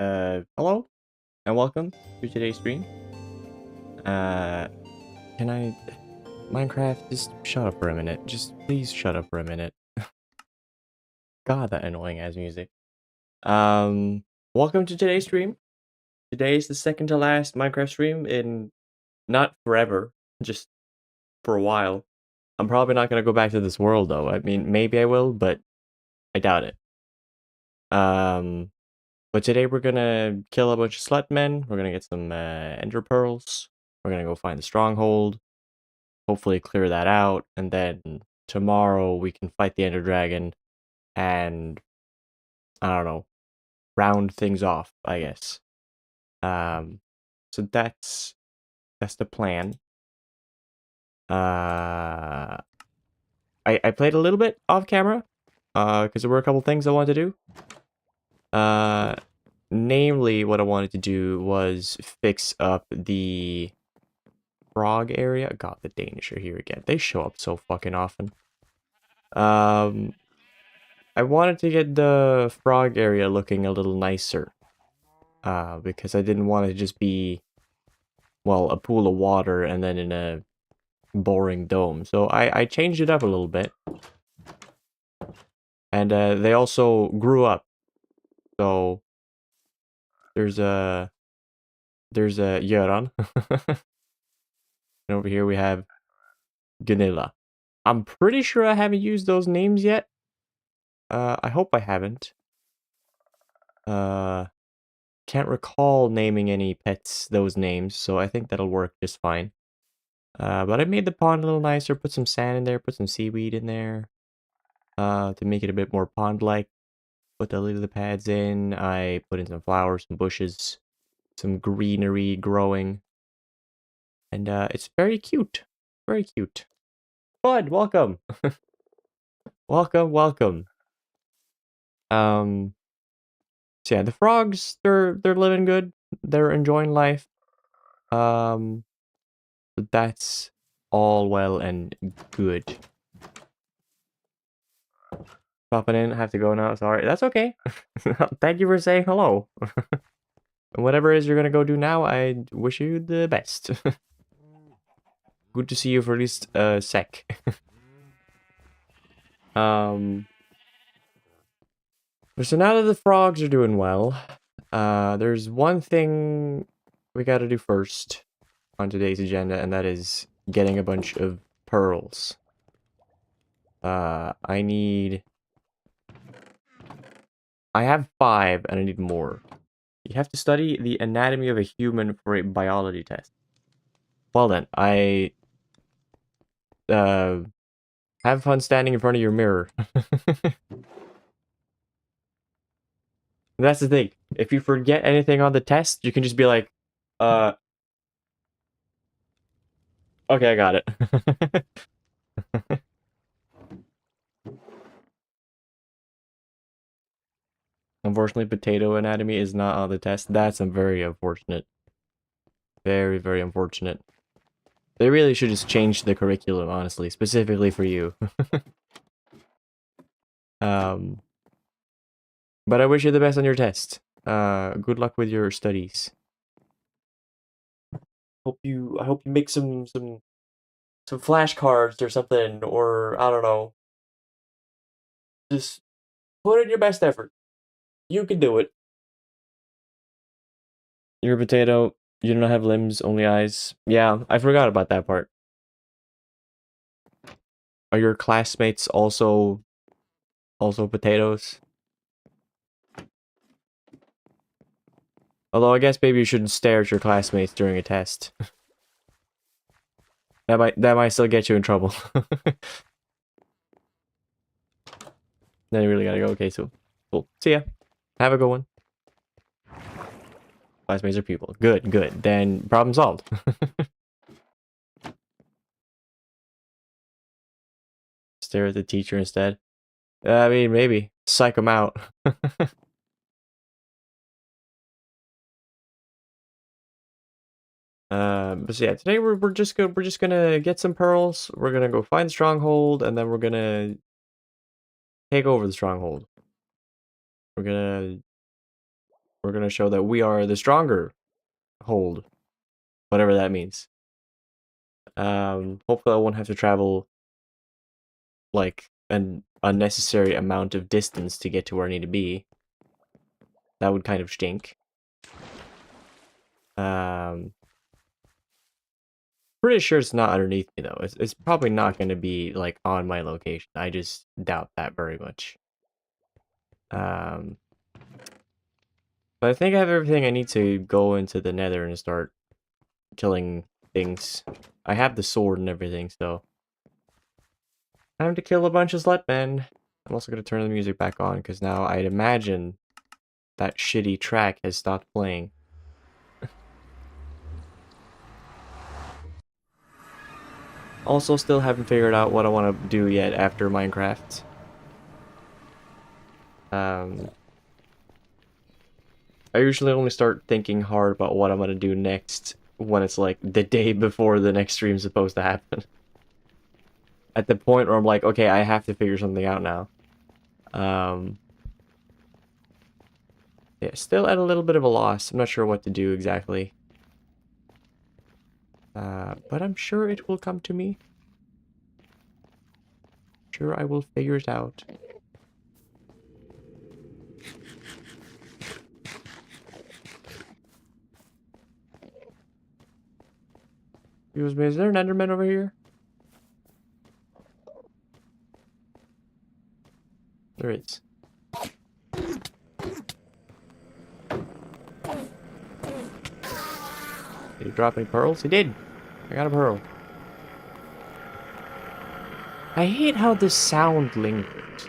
Hello and welcome to today's stream. Can I... Minecraft, just shut up for a minute. Just please shut up for a minute. God, that annoying ass music. Welcome to today's stream. Today is the second to last Minecraft stream in... not forever, just for a while. I'm probably not gonna go back to this world though. I mean, maybe I will, but I doubt it. But today we're gonna kill a bunch of slut men. We're gonna get some ender pearls. We're gonna go find the stronghold. Hopefully clear that out, and then tomorrow we can fight the ender dragon and I don't know, round things off, I guess. So that's the plan. I played a little bit off camera because there were a couple things I wanted to do. Namely, what I wanted to do was fix up the frog area. God, the Danish are here again. They show up so fucking often. I wanted to get the frog area looking a little nicer. Because I didn't want it to just be, well, a pool of water and then in a boring dome. So I changed it up a little bit. And they also grew up. So there's a Göran. And over here we have Gunilla. I'm pretty sure I haven't used those names yet. I hope I haven't. Can't recall naming any pets those names, so I think that'll work just fine. But I made the pond a little nicer, put some sand in there, put some seaweed in there. To make it a bit more pond-like. Put the lily pads in, I put in some flowers, some bushes, some greenery growing. And it's very cute. Very cute. Bud, welcome! Welcome. So yeah, the frogs, they're living good. They're enjoying life. But that's all well and good. Popping in, have to go now. Sorry, that's okay. Thank you for saying hello. Whatever it is you're gonna go do now, I wish you the best. Good to see you for at least a sec. So now that the frogs are doing well, there's one thing we gotta do first on today's agenda, and that is getting a bunch of pearls. I have 5 and I need more. You have to study the anatomy of a human for a biology test. Well then, have fun standing in front of your mirror. That's the thing. If you forget anything on the test, you can just be like, okay, I got it. Unfortunately, potato anatomy is not on the test. That's very unfortunate. Very, very unfortunate. They really should just change the curriculum, honestly, specifically for you. But I wish you the best on your test. Good luck with your studies. I hope you make some flashcards or something, or I don't know. Just put in your best effort. You can do it. You're a potato. You do not have limbs, only eyes. Yeah, I forgot about that part. Are your classmates also potatoes? Although I guess maybe you shouldn't stare at your classmates during a test. that might still get you in trouble. Then you really gotta go. Okay, so cool. See ya. Have a good one. Classmates are people. Good. Then problem solved. Stare at the teacher instead. I mean, maybe psych them out. But so yeah, today we're just gonna get some pearls. We're gonna go find the stronghold, and then we're gonna take over the stronghold. We're gonna We're gonna show that we are the stronger hold. Whatever that means. Hopefully I won't have to travel like an unnecessary amount of distance to get to where I need to be. That would kind of stink. Pretty sure it's not underneath me though. It's probably not going to be like on my location. I just doubt that very much. But I think I have everything I need to go into the Nether and start killing things. I have the sword and everything, so time to kill a bunch of Sletmen. I'm also going to turn the music back on because now I'd imagine that shitty track has stopped playing. Also, still haven't figured out what I want to do yet after Minecraft. I usually only start thinking hard about what I'm gonna do next when it's like the day before the next stream's supposed to happen. At the point where I'm like, okay, I have to figure something out now. Yeah, still at a little bit of a loss. I'm not sure what to do exactly. But I'm sure it will come to me. Sure, I will figure it out. Excuse me, is there an Enderman over here? There is. Did he drop any pearls? He did! I got a pearl. I hate how the sound lingers.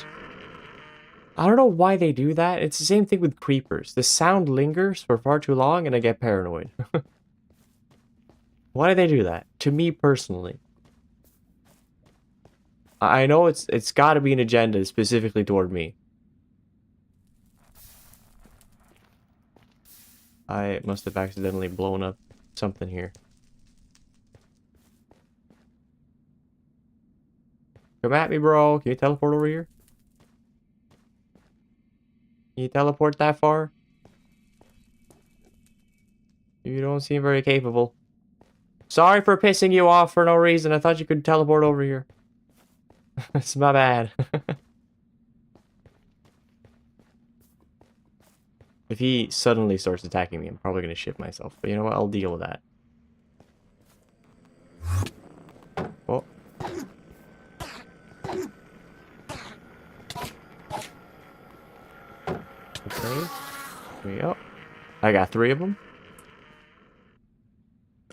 I don't know why they do that. It's the same thing with creepers. The sound lingers for far too long and I get paranoid. Why do they do that? To me personally. I know it's got to be an agenda specifically toward me. I must have accidentally blown up something here. Come at me, bro. Can you teleport over here? Can you teleport that far? You don't seem very capable. Sorry for pissing you off for no reason. I thought you could teleport over here. It's my bad. If he suddenly starts attacking me, I'm probably going to shit myself. But you know what? I'll deal with that. Oh. Okay. Here we go. I got 3 of them.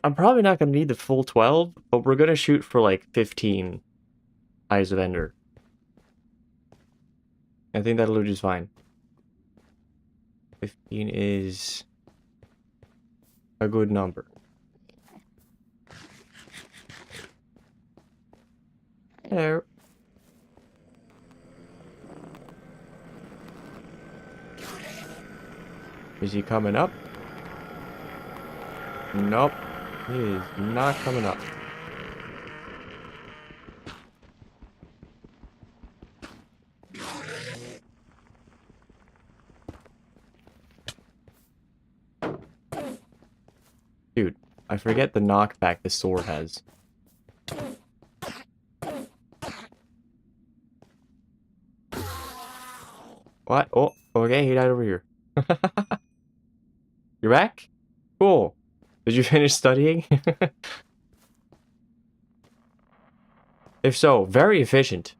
I'm probably not going to need the full 12, but we're going to shoot for like 15 Eyes of Ender. I think that'll do just fine. 15 is a good number. Hello. Is he coming up? Nope. He is not coming up. Dude, I forget the knockback this sword has. What? Oh, okay, he died over here. You're back? Cool. Did you finish studying? If so, very efficient.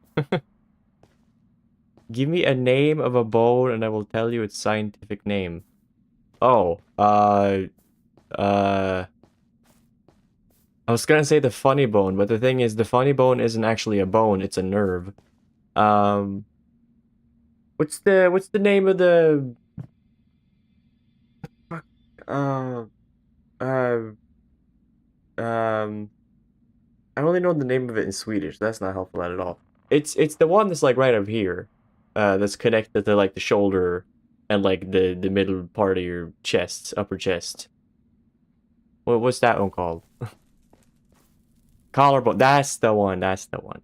Give me a name of a bone and I will tell you its scientific name. Oh, I was gonna say the funny bone, but the thing is, the funny bone isn't actually a bone, it's a nerve. What's the name of the... Uh, uh, I only know the name of it in Swedish. That's not helpful at all. It's the one that's like right up here. That's connected to like the shoulder and like the middle part of your chest, upper chest. What's that one called? Collarbone. That's the one. That's the one.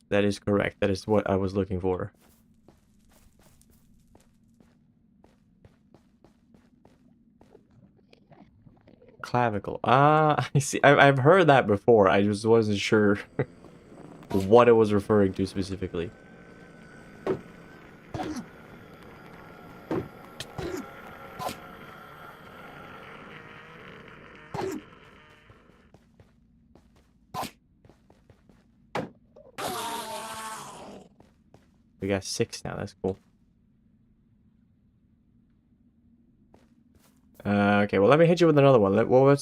That is correct. That is what I was looking for. clavicle. Ah, I see. I've heard that before. I just wasn't sure what it was referring to specifically. We got 6 now. That's cool. Okay. Well, let me hit you with another one. Well,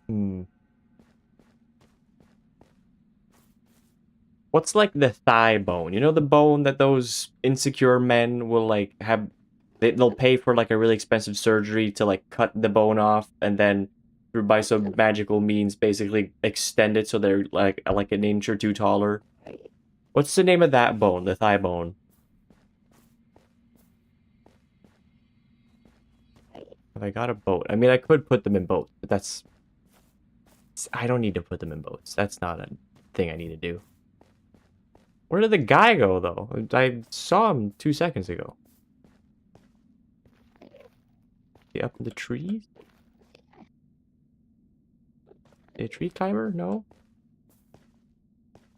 hmm. What's like the thigh bone? You know the bone that those insecure men will like have they'll pay for like a really expensive surgery to like cut the bone off and then through by some magical means basically extend it so they're like an inch or two taller. What's the name of that bone? The thigh bone. Have I got a boat? I mean, I could put them in boats, but that's I don't need to put them in boats. That's not a thing I need to do. Where did the guy go though? I saw him 2 seconds ago. He up in the trees? A tree climber? No.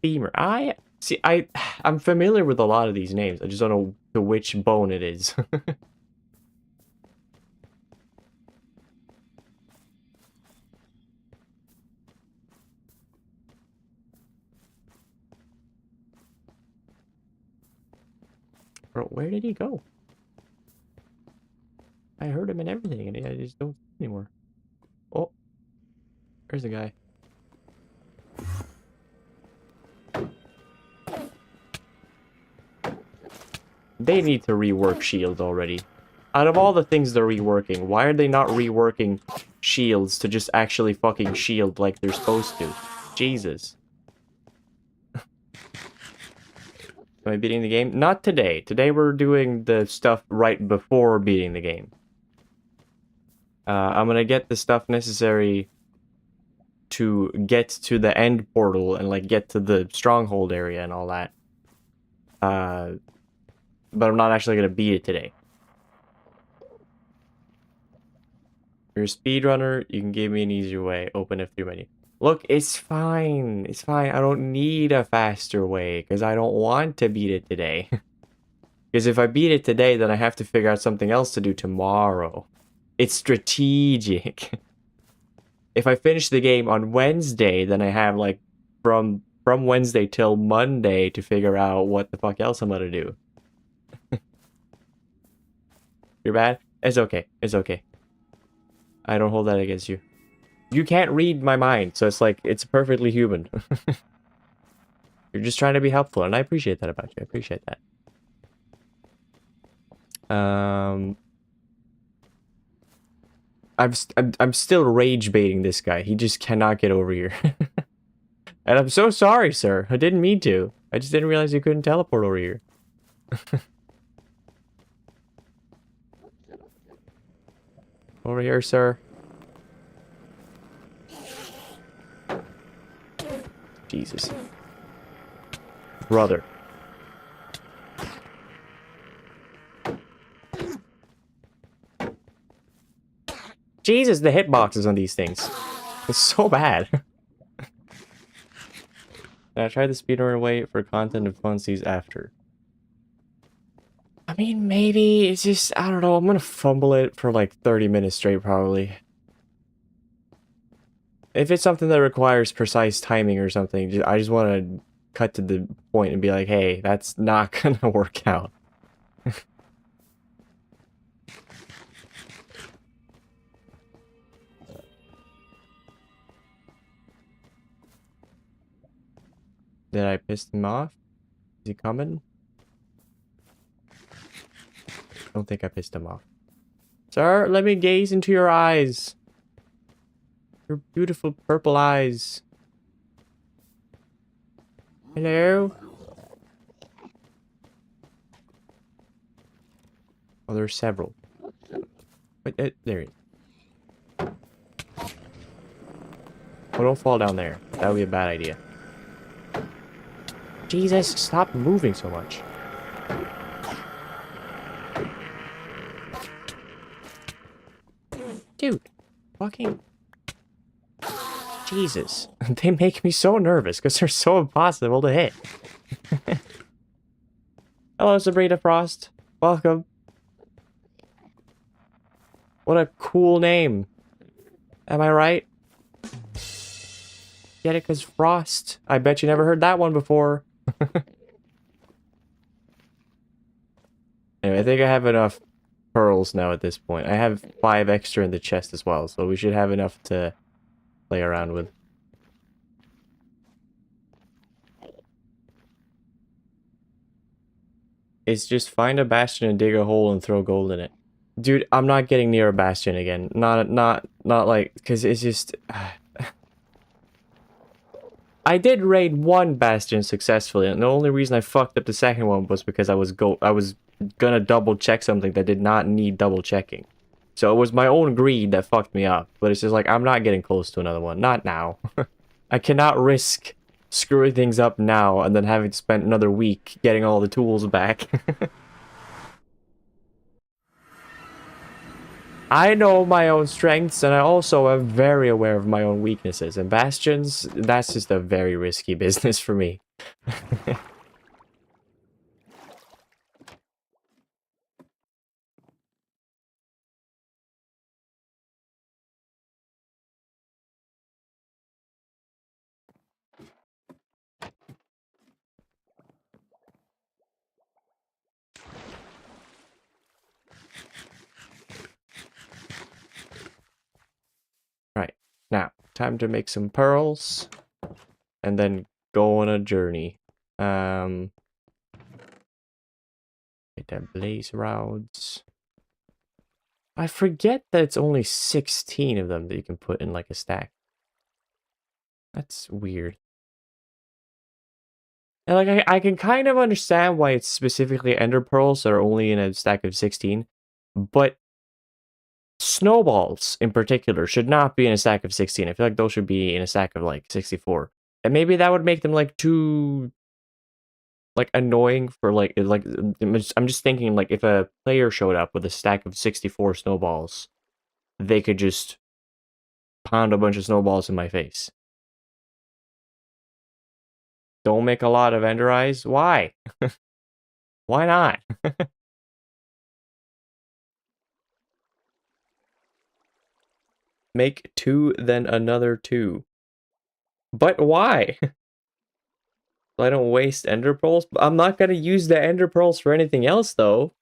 Femur. I'm familiar with a lot of these names. I just don't know to which bone it is. Bro, where did he go? I heard him and everything, and I just don't see him anymore. Oh, there's the guy. They need to rework shields already. Out of all the things they're reworking, why are they not reworking shields to just actually fucking shield like they're supposed to? Jesus. Am I beating the game? Not today. Today we're doing the stuff right before beating the game. I'm gonna get the stuff necessary to get to the end portal and like get to the stronghold area and all that. But I'm not actually gonna beat it today. You're a speedrunner, you can give me an easier way. Open F3 menu. Look, it's fine. It's fine. I don't need a faster way because I don't want to beat it today. Because if I beat it today, then I have to figure out something else to do tomorrow. It's strategic. If I finish the game on Wednesday, then I have like from Wednesday till Monday to figure out what the fuck else I'm gonna do. You're bad? It's okay. It's okay. I don't hold that against you. You can't read my mind, so it's like, it's perfectly human. You're just trying to be helpful, and I appreciate that about you. I appreciate that. I'm still rage baiting this guy. He just cannot get over here. And I'm so sorry, sir. I didn't mean to. I just didn't realize you couldn't teleport over here. Over here, sir. Jesus. Brother. Jesus, the hitboxes on these things. It's so bad. I try the speedrunner way for content and funsies after. I mean, maybe it's just, I don't know, I'm gonna fumble it for like 30 minutes straight, probably. If it's something that requires precise timing or something, I just want to cut to the point and be like, hey, that's not gonna work out. Did I piss him off? Is he coming? I don't think I pissed him off. Sir, let me gaze into your eyes. Your beautiful purple eyes. Hello? Oh, there's several. Wait, there he is. Oh, don't fall down there. That would be a bad idea. Jesus, stop moving so much. Dude, fucking... Jesus. They make me so nervous because they're so impossible to hit. Hello, Sabrina Frost. Welcome. What a cool name. Am I right? Get it? Because Frost. I bet you never heard that one before. Anyway, I think I have enough pearls now at this point. I have 5 extra in the chest as well, so we should have enough to play around with. It's just find a bastion and dig a hole and throw gold in it. Dude, I'm not getting near a bastion again. Not like, because it's just... I did raid 1 bastion successfully, and the only reason I fucked up the second one was because I was gonna double check something that did not need double checking. So it was my own greed that fucked me up. But it's just like, I'm not getting close to another one. Not now. I cannot risk screwing things up now and then having to spend another week getting all the tools back. I know my own strengths, and I also am very aware of my own weaknesses. And bastions, that's just a very risky business for me. Right, now, time to make some pearls, and then go on a journey. Get that blaze rods. I forget that it's only 16 of them that you can put in like a stack. That's weird. And like I can kind of understand why it's specifically ender pearls that are only in a stack of 16, but snowballs in particular should not be in a stack of 16. I feel like those should be in a stack of like 64. And maybe that would make them like too like annoying for like I'm just thinking like if a player showed up with a stack of 64 snowballs, they could just pound a bunch of snowballs in my face. Don't make a lot of ender eyes. Why? Why not? Make 2, then another 2. But why? So I don't waste ender pearls? I'm not gonna use the ender pearls for anything else, though.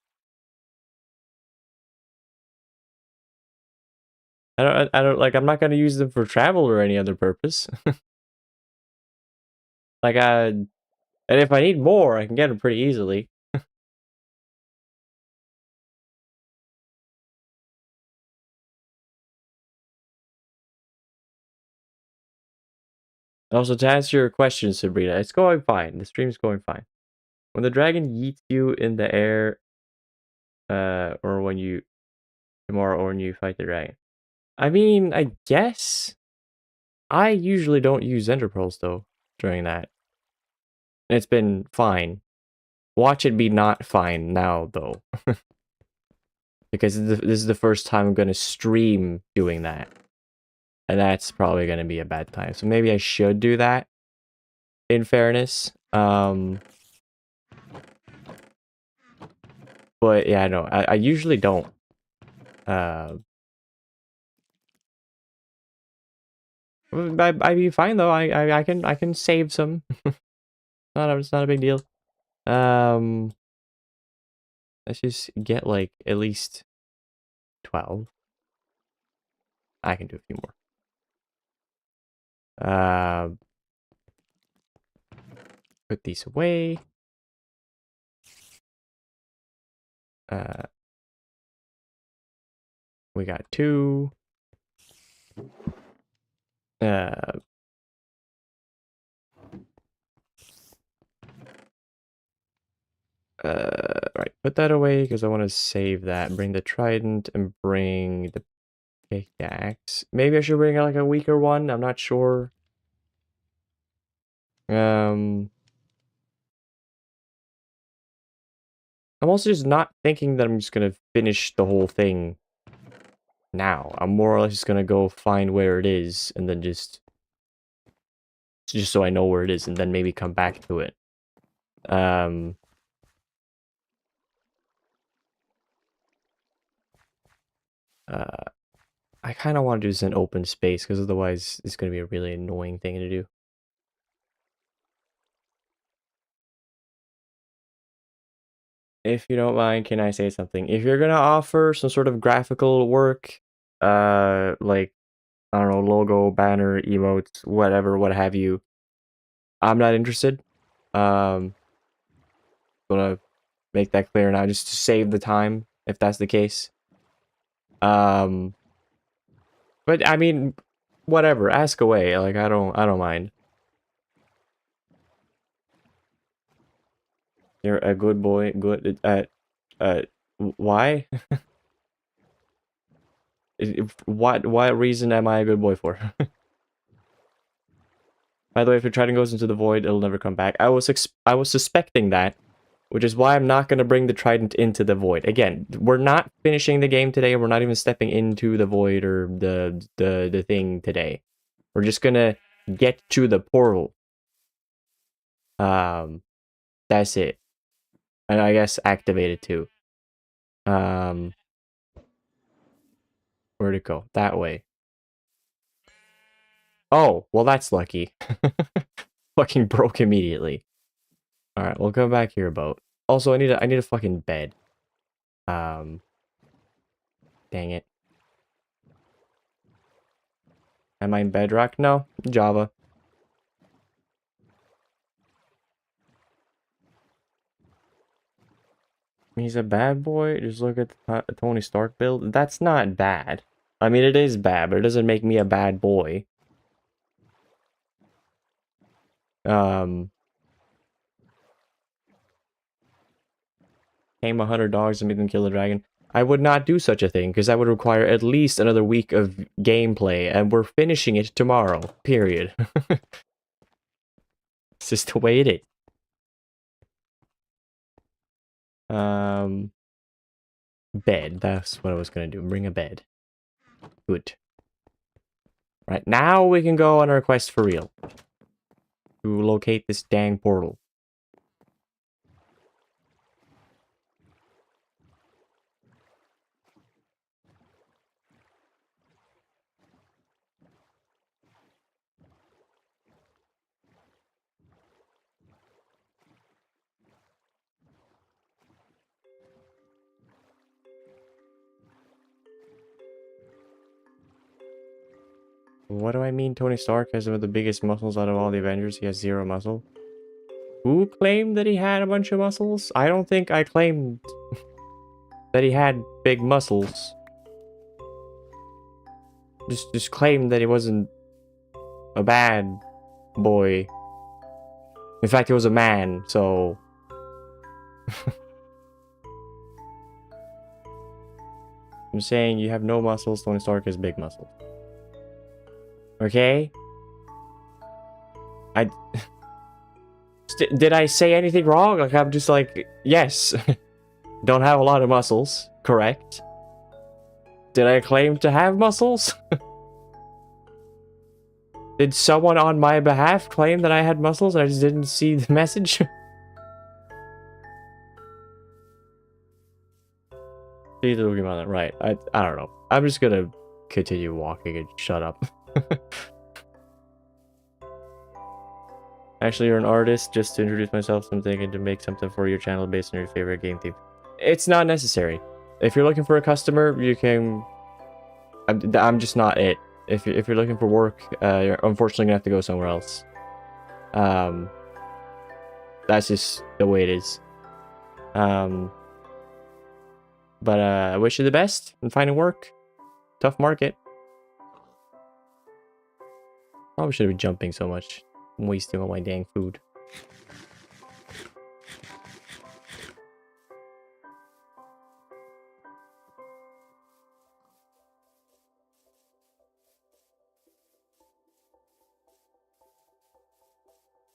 Like, I'm not gonna use them for travel or any other purpose. Like, and if I need more, I can get them pretty easily. Also, to answer your question, Sabrina, it's going fine. The stream's going fine. When the dragon yeets you in the air, or when you tomorrow, or when you fight the dragon. I mean, I guess I usually don't use ender pearls though during that. And it's been fine. Watch it be not fine now though, because this is the first time I'm gonna stream doing that, and that's probably gonna be a bad time. So maybe I should do that. In fairness, but yeah, no, I usually don't. I'd be fine though. I can save some. It's not a big deal. Let's just get like at least 12. I can do a few more. Put these away. We got 2. Right, put that away because I want to save that. Bring the trident and bring the pickaxe. Maybe I should bring like a weaker one. I'm not sure. I'm also just not thinking that I'm just gonna finish the whole thing now. I'm more or less just gonna go find where it is, and then just so I know where it is, and then maybe come back to it. I kind of want to do this in open space, because otherwise it's going to be a really annoying thing to do. If you don't mind, can I say something? If you're going to offer some sort of graphical work, like, I don't know, logo, banner, emotes, whatever, what have you, I'm not interested. Gonna make that clear now, just to save the time, if that's the case. But I mean, whatever, ask away. Like, I don't mind. You're a good boy. Good. Why? What reason am I a good boy for? By the way, if your trident goes into the void, it'll never come back. I was suspecting that, which is why I'm not gonna bring the trident into the void. Again, we're not finishing the game today. We're not even stepping into the void or the thing today. We're just gonna get to the portal. That's it. And I guess activate it too. Where'd it go? That way. Oh, well that's lucky. Fucking broke immediately. Alright, we'll go back here, boat. Also, I need a fucking bed. Dang it. Am I in Bedrock? No, Java. He's a bad boy? Just look at the Tony Stark build. That's not bad. I mean, it is bad, but it doesn't make me a bad boy. Tame 100 dogs and make them kill the dragon. I would not do such a thing, because that would require at least another week of gameplay, and we're finishing it tomorrow. Period. It's just the way it is. Bed. That's what I was gonna do. Bring a bed. Good. Right, now we can go on our quest for real. To locate this dang portal. What do I mean Tony Stark has one of the biggest muscles out of all the Avengers? He has 0 muscle. Who claimed that he had a bunch of muscles? I don't think I claimed that he had big muscles. Just claimed that he wasn't a bad boy. In fact, he was a man, so... I'm saying you have no muscles, Tony Stark has big muscles. Okay? Did I say anything wrong? Like, I'm just like, yes. Don't have a lot of muscles. Correct. Did I claim to have muscles? Did someone on my behalf claim that I had muscles and I just didn't see the message? Right. I don't know. I'm just gonna continue walking and shut up. Actually, you're an artist. Just to introduce myself, I'm thinking to make something for your channel based on your favorite game theme. It's not necessary. If you're looking for a customer, you can... I'm just not it. If you're looking for work, you're unfortunately gonna have to go somewhere else. That's just the way it is. But I wish you the best in finding work. Tough market. Probably shouldn't be jumping so much. I'm wasting all my dang food.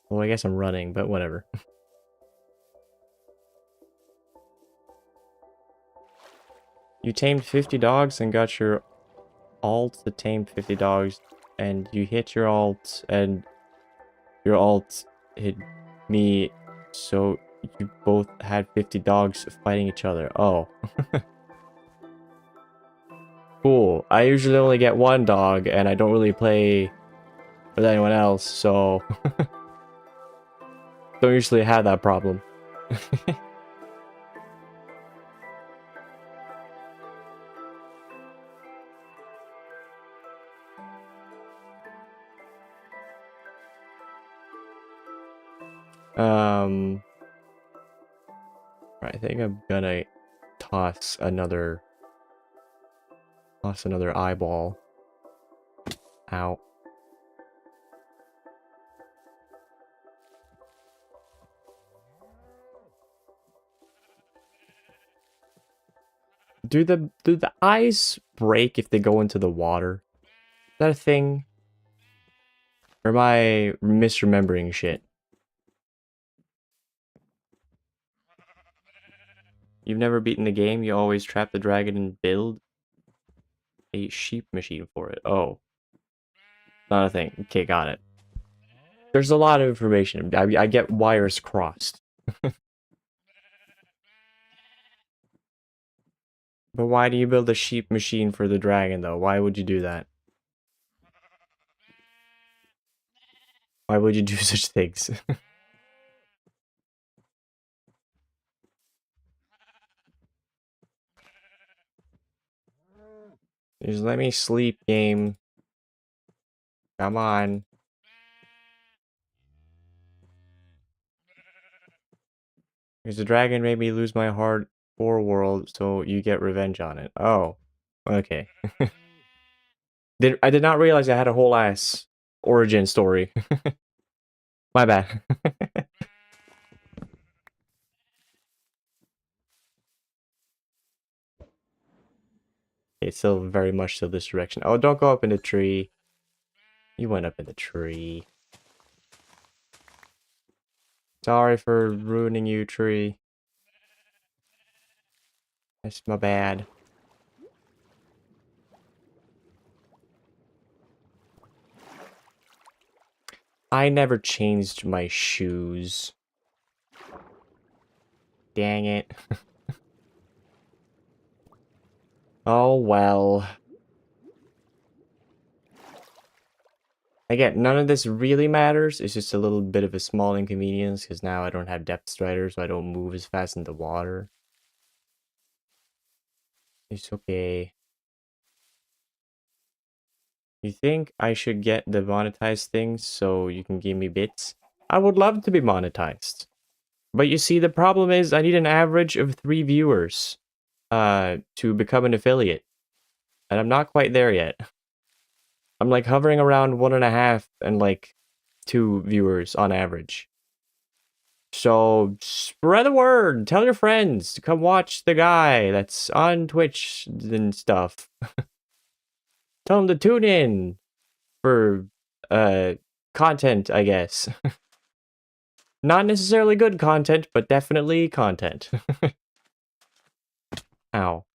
Well, I guess I'm running, but whatever. You tamed 50 dogs and got your alt to tame 50 dogs, and you hit your alt, and your alt hit me, so you both had 50 dogs fighting each other. Oh. Cool. I usually only get one dog, and I don't really play with anyone else, so... don't usually have that problem. I think I'm gonna toss another eyeball. Ow. Do the eyes break if they go into the water? Is that a thing? Or am I misremembering shit? You've never beaten the game, you always trap the dragon and build a sheep machine for it. Oh. Not a thing. Okay, got it. There's a lot of information. I get wires crossed. But why do you build a sheep machine for the dragon, though? Why would you do that? Why would you do such things? Just let me sleep, game. Come on. Because the dragon made me lose my heart for world, so you get revenge on it. Oh. Okay. I did not realize I had a whole ass origin story. My bad. It's still very much still this direction. Oh, don't go up in the tree. You went up in the tree. Sorry for ruining you, tree. That's my bad. I never changed my shoes. Dang it. Oh, well. Again, none of this really matters. It's just a little bit of a small inconvenience because now I don't have depth strider, so I don't move as fast in the water. It's okay. You think I should get the monetized things so you can give me bits? I would love to be monetized. But you see, the problem is I need an average of 3 viewers to become an affiliate. And I'm not quite there yet. I'm like hovering around 1.5 and like 2 viewers on average. So spread the word. Tell your friends to come watch the guy that's on Twitch and stuff. Tell them to tune in for content, I guess. Not necessarily good content, but definitely content. Ow.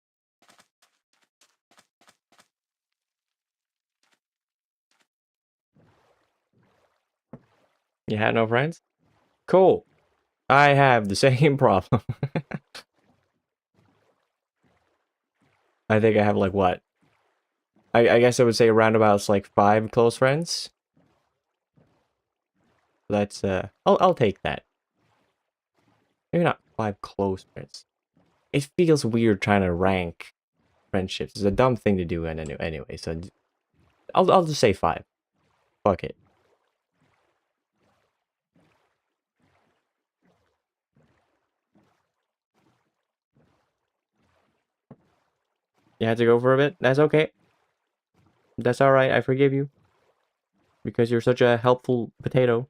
You had no friends? Cool. I have the same problem. I think I have like what? I guess I would say around about like 5 close friends. That's I'll take that. Maybe not 5 close friends. It feels weird trying to rank friendships. It's a dumb thing to do anyway, so I'll just say 5. Fuck it. You had to go for a bit? That's okay. That's alright, I forgive you. Because you're such a helpful potato.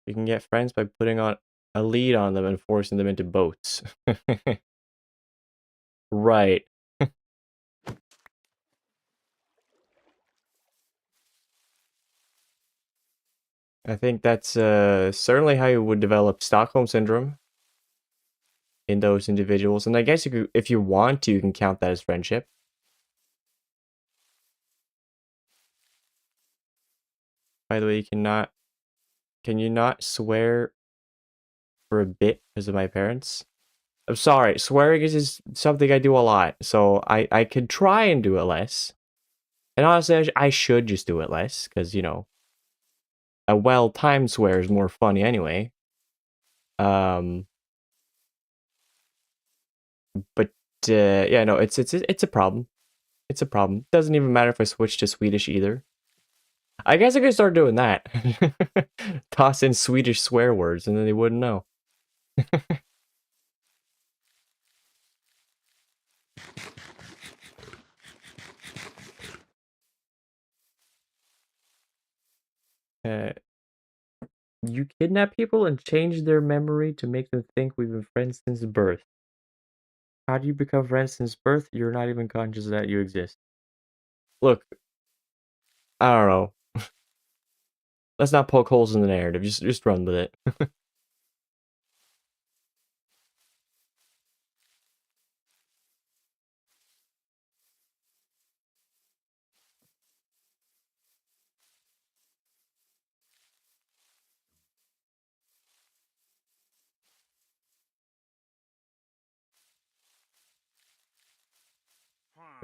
You can get friends by putting on a lead on them and forcing them into boats. Right. I think that's certainly how you would develop Stockholm Syndrome. in those individuals. And I guess you could, if you want to, you can count that as friendship. By the way, can you not swear for a bit because of my parents? I'm sorry, swearing is just something I do a lot, so I could try and do it less. And honestly, I should just do it less, because, you know, a well-timed swear is more funny anyway. Um, but yeah, no, it's a problem. It's a problem. Doesn't even matter if I switch to Swedish either. I guess I could start doing that. Toss in Swedish swear words, and then they wouldn't know. Uh, you kidnap people and change their memory to make them think we've been friends since birth. How do you become friends since birth? You're not even conscious that you exist. Look, I don't know. Let's not poke holes in the narrative. Just run with it.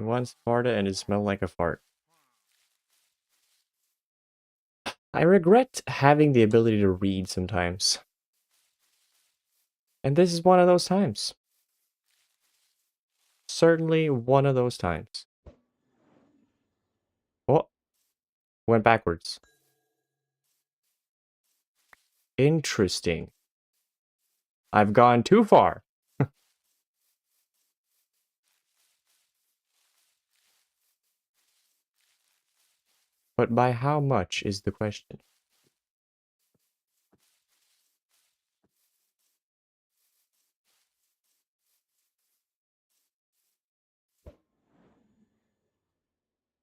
Once farted and it smelled like a fart. I regret having the ability to read sometimes. And this is one of those times. Certainly one of those times. Oh, went backwards. Interesting. I've gone too far. But by how much is the question?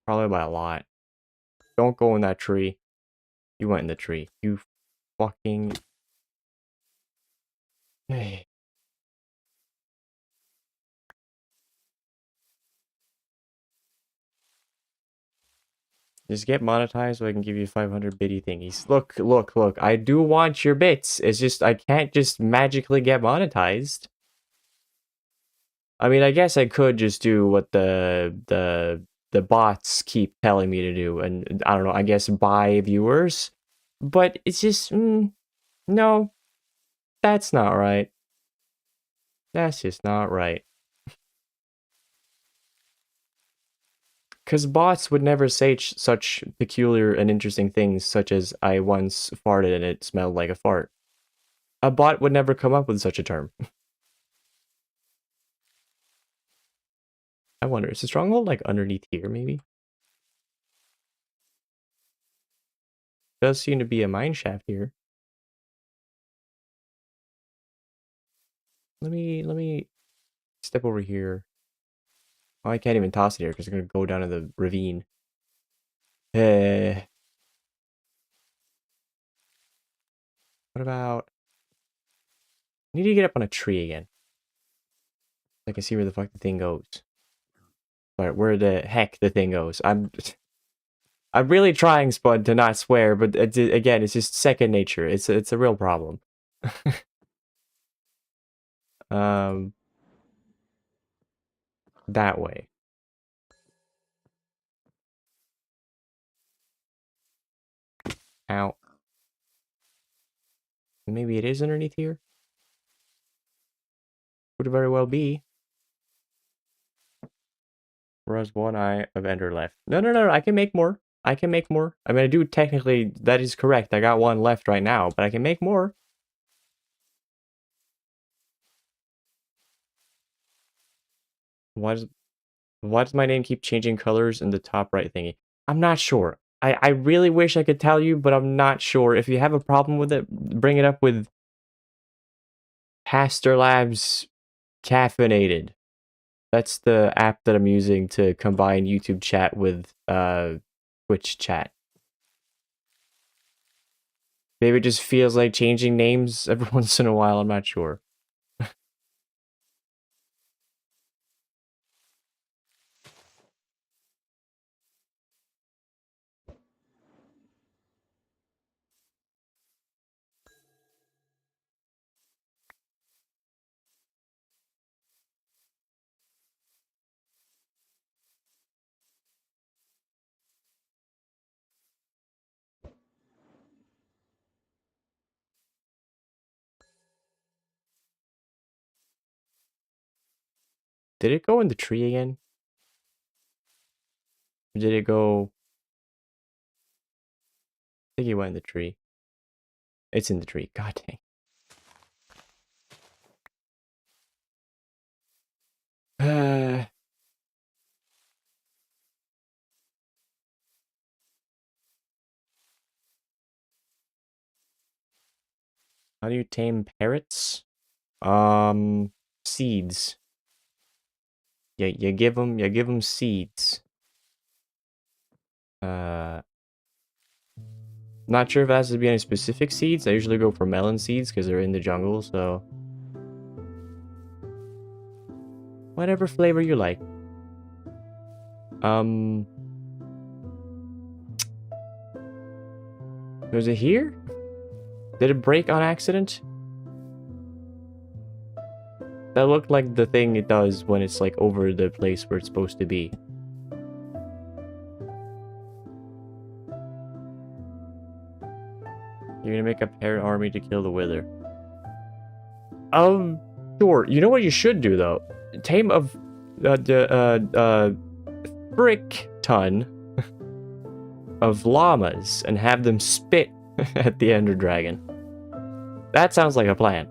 Probably by a lot. Don't go in that tree. You went in the tree. You fucking... Hey. Just get monetized so I can give you 500 bitty thingies. Look, look, look. I do want your bits. It's just I can't just magically get monetized. I mean, I guess I could just do what the bots keep telling me to do, and I don't know, I guess buy viewers. But it's just no, that's not right. That's just not right. Because bots would never say such peculiar and interesting things, such as I once farted and it smelled like a fart. A bot would never come up with such a term. I wonder, is the stronghold like underneath here, maybe? Does seem to be a mine shaft here. Let me step over here. Oh, I can't even toss it here because it's gonna go down to the ravine. Eh. What about... I need to get up on a tree again. So I can see where the fuck the thing goes. Alright, where the heck the thing goes. I'm really trying, Spud, to not swear, but again, it's just second nature. It's a real problem. um, that way. Ow. Maybe it is underneath here? Could very well be. Whereas one eye of ender left. No, no, no, no, I can make more. I can make more. I mean, I do technically, that is correct. I got one left right now, but I can make more. Why does my name keep changing colors in the top right thingy? I'm not sure. I really wish I could tell you, but I'm not sure. If you have a problem with it, bring it up with Pastor Labs Caffeinated. That's the app that I'm using to combine YouTube chat with Twitch chat. Maybe it just feels like changing names every once in a while, I'm not sure. Did it go in the tree again? Or did it go... I think it went in the tree. It's in the tree. God dang. How do you tame parrots? Seeds. Yeah, you give them seeds. Not sure if it has to be any specific seeds. I usually go for melon seeds because they're in the jungle, so whatever flavor you like. Was it here? Did it break on accident? That looked like the thing it does when it's like over the place where it's supposed to be. You're gonna make a parrot army to kill the wither. Sure. You know what you should do though? Tame of frick ton of llamas and have them spit at the Ender Dragon. That sounds like a plan.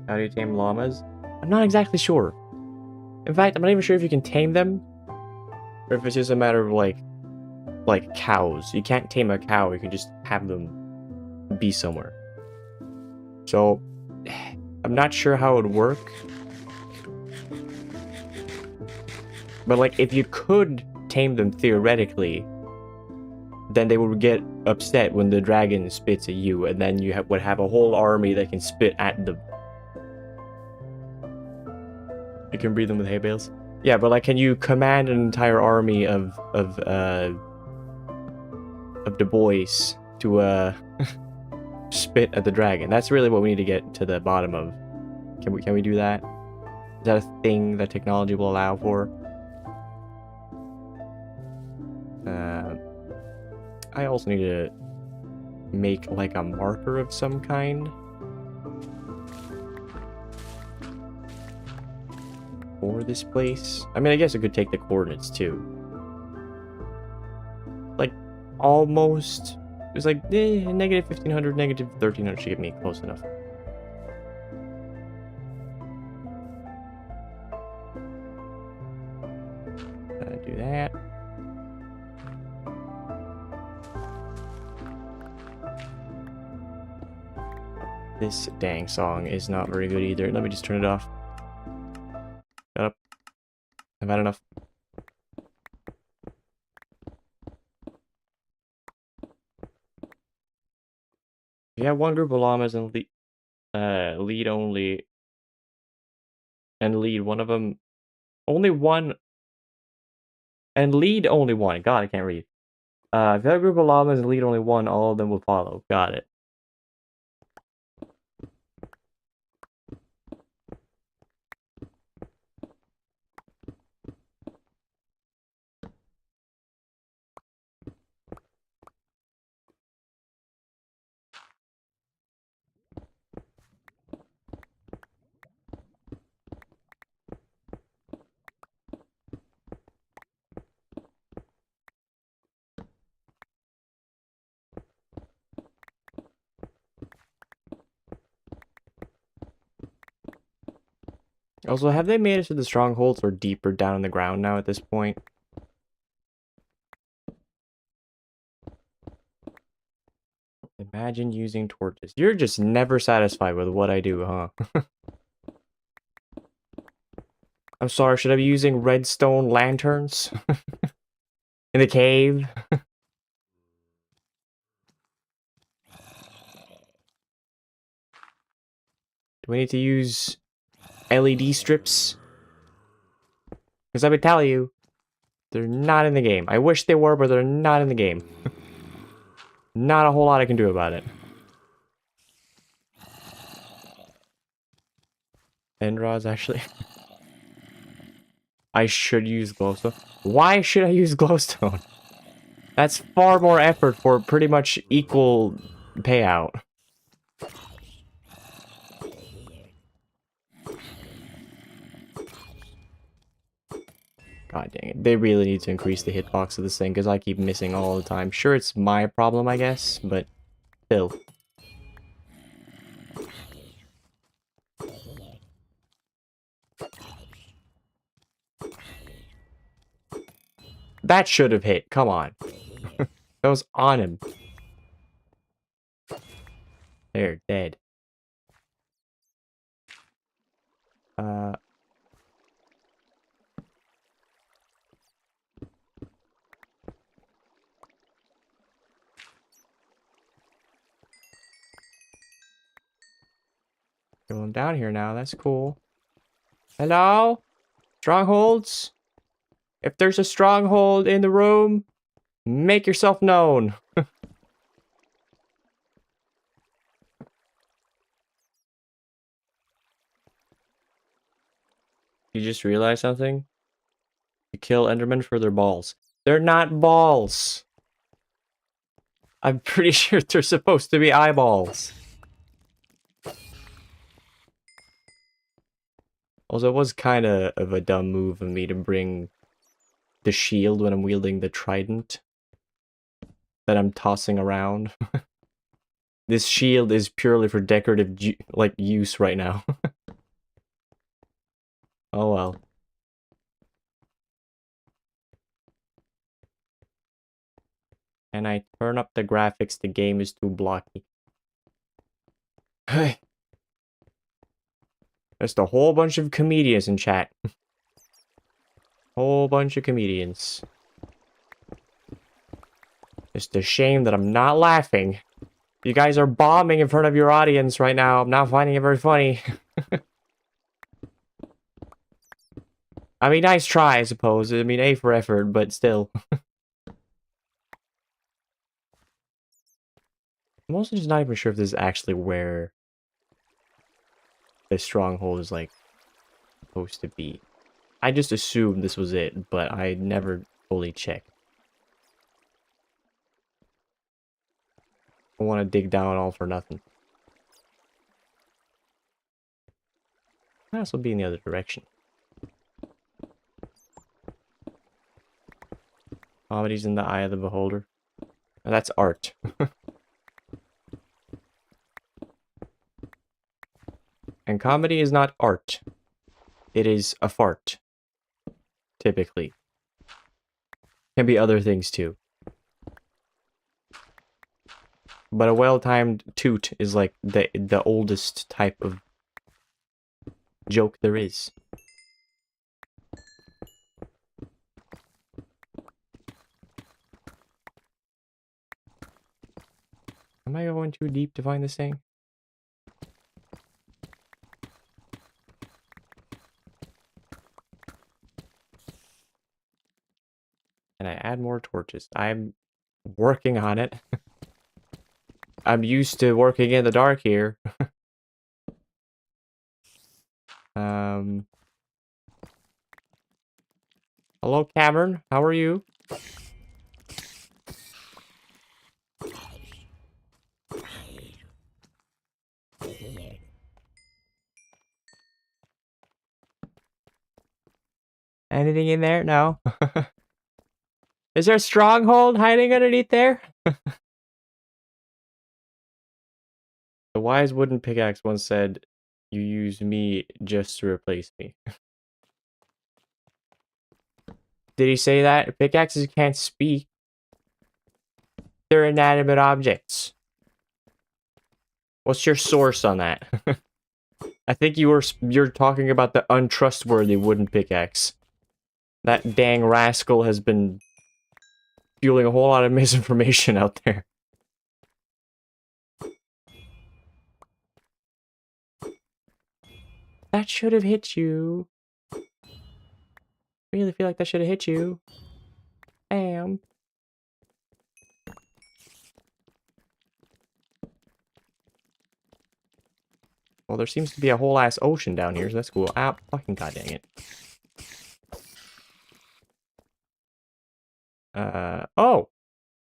How do you tame llamas? I'm not exactly sure. In fact, I'm not even sure if you can tame them, or if it's just a matter of like cows. You can't tame a cow. You can just have them be somewhere. So, I'm not sure how it would work. But like, if you could tame them theoretically, then they would get upset when the dragon spits at you, and then you would have a whole army that can spit at them. You can breed them with hay bales. Yeah, but like, can you command an entire army of the boys to spit at the dragon? That's really what we need to get to the bottom of. Can we do that? Is that a thing that technology will allow for? I also need to make like a marker of some kind. For this place. I mean, I guess I could take the coordinates too. Like, almost. It was like, negative 1500, negative 1300 should get me close enough. Do that. This dang song is not very good either. Let me just turn it off. Shut up. I've had enough. You have one group of llamas and lead only, and lead one of them. Only one. And lead only one. God, I can't read. If you have a group of llamas and lead only one, all of them will follow. Got it. Also, have they made it so the strongholds are deeper down in the ground now at this point? Imagine using torches. You're just never satisfied with what I do, huh? I'm sorry, should I be using redstone lanterns? In the cave? Do we need to use LED strips? Because I've been telling you, they're not in the game. I wish they were, but they're not in the game. Not a whole lot I can do about it. End rods, actually. I should use glowstone. Why should I use glowstone? That's far more effort for pretty much equal payout. God dang it. They really need to increase the hitbox of this thing, because I keep missing all the time. Sure, it's my problem, I guess, but still. That should have hit. Come on. That was on him. They're dead. Uh... Going down here now. That's cool. Hello? Strongholds? If there's a stronghold in the room, make yourself known. You just realized something? You kill Endermen for their balls. They're not balls. I'm pretty sure they're supposed to be eyeballs. Also, it was kind of a dumb move of me to bring the shield when I'm wielding the trident that I'm tossing around. This shield is purely for decorative use right now. Oh well. And I turn up the graphics, the game is too blocky. Hey. Just a whole bunch of comedians in chat. Whole bunch of comedians. Just a shame that I'm not laughing. You guys are bombing in front of your audience right now. I'm not finding it very funny. I mean, nice try, I suppose. I mean, A for effort, but still. I'm also just not even sure if this is actually where the stronghold is, like, supposed to be. I just assumed this was it, but I never fully checked. I want to dig down all for nothing. This will be in the other direction. Comedy's in the eye of the beholder. Now, that's art. And comedy is not art. It is a fart. Typically. Can be other things too. But a well-timed toot is like the oldest type of joke there is. Am I going too deep to find this thing? Can I add more torches? I'm working on it. I'm used to working in the dark here. Hello, Cameron. How are you? Anything in there? No. Is there a stronghold hiding underneath there? The wise wooden pickaxe once said, "You use me just to replace me." Did he say that? Pickaxes can't speak. They're inanimate objects. What's your source on that? I think you're talking about the untrustworthy wooden pickaxe. That dang rascal has been fueling a whole lot of misinformation out there. That should have hit you. I really feel like that should have hit you. Bam. Well, there seems to be a whole ass ocean down here, so that's cool. Ah, fucking god dang it. Oh!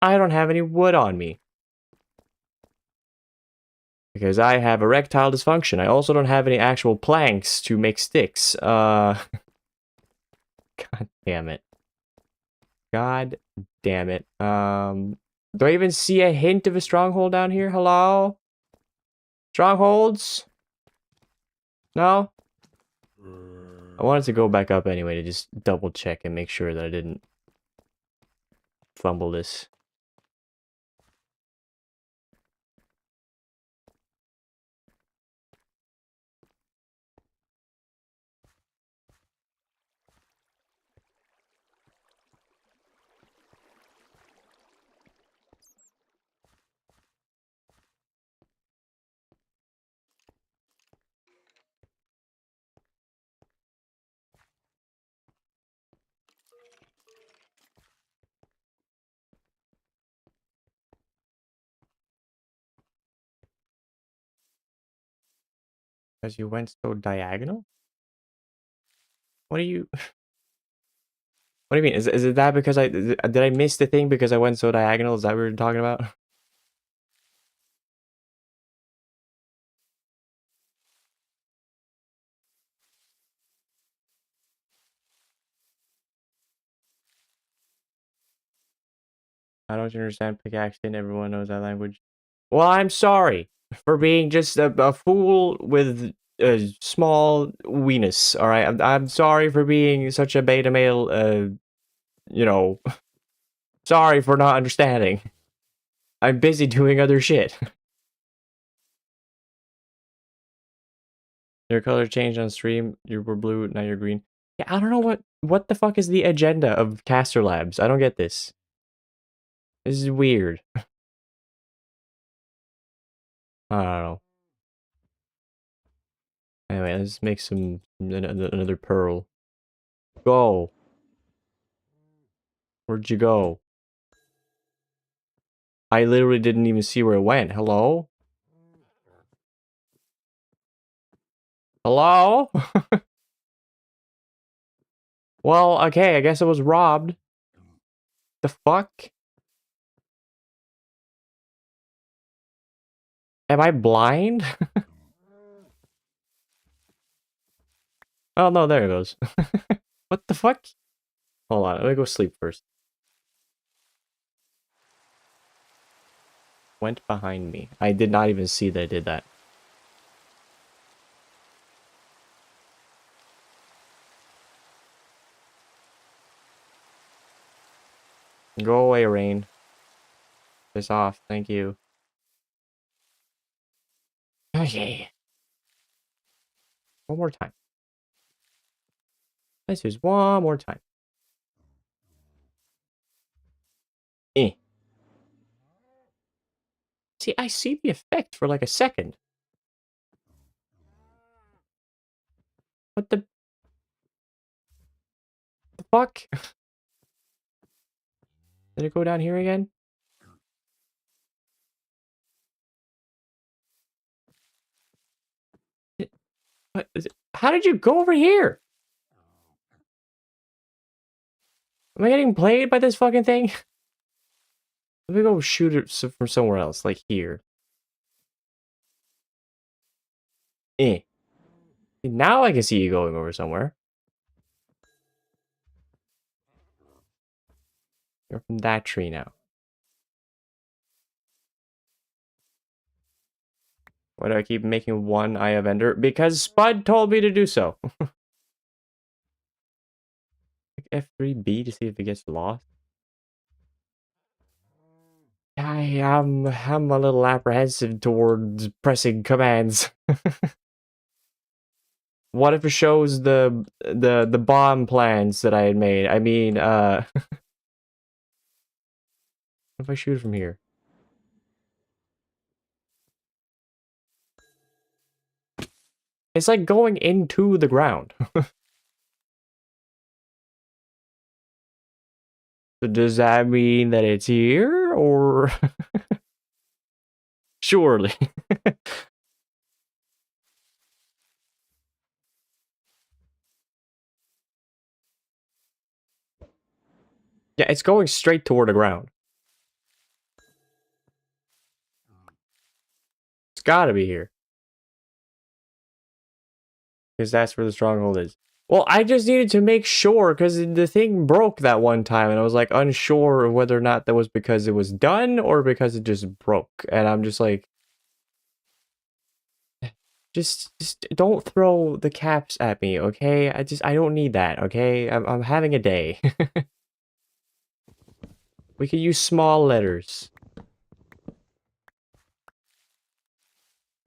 I don't have any wood on me. Because I have erectile dysfunction. I also don't have any actual planks to make sticks. God damn it. God damn it. Do I even see a hint of a stronghold down here? Hello? Strongholds? No? I wanted to go back up anyway to just double check and make sure that I didn't fumble this. Because you went so diagonal? What do you... What do you mean? Is it that because did I miss the thing because I went so diagonal? Is that what we're talking about? I don't understand pickaxing. Everyone knows that language. Well, I'm sorry for being just a fool with a small weenus. All right, I'm sorry for being such a beta male. You know, sorry for not understanding. I'm busy doing other shit. Your color changed on stream. You were blue, now you're green. Yeah, I don't know what the fuck is the agenda of Caster Labs. I don't get this. This is weird. I don't know. Anyway, let's make another pearl. Go. Where'd you go? I literally didn't even see where it went. Hello? Hello? Well, okay, I guess I was robbed. The fuck? Am I blind? Oh, no, there it goes. What the fuck? Hold on, let me go sleep first. Went behind me. I did not even see that I did that. Go away, Rain. Piss off, thank you. Okay. One more time. Let's use one more time. Eh. See, I see the effect for like a second. What the fuck? Did it go down here again? What is it? How did you go over here? Am I getting played by this fucking thing? Let me go shoot it from somewhere else, like here. Eh. Now I can see you going over somewhere. You're from that tree now. Why do I keep making one Eye of Ender? Because Spud told me to do so. F3B to see if it gets lost. I'm a little apprehensive towards pressing commands. What if it shows the bomb plans that I had made? I mean, what if I shoot from here? It's like going into the ground. So does that mean that it's here, or surely? Yeah, it's going straight toward the ground. It's gotta be here. Because that's where the stronghold is. Well, I just needed to make sure, because the thing broke that one time, and I was, like, unsure of whether or not that was because it was done, or because it just broke. And I'm just like... Just don't throw the caps at me, okay? I don't need that, okay? I'm having a day. We could use small letters.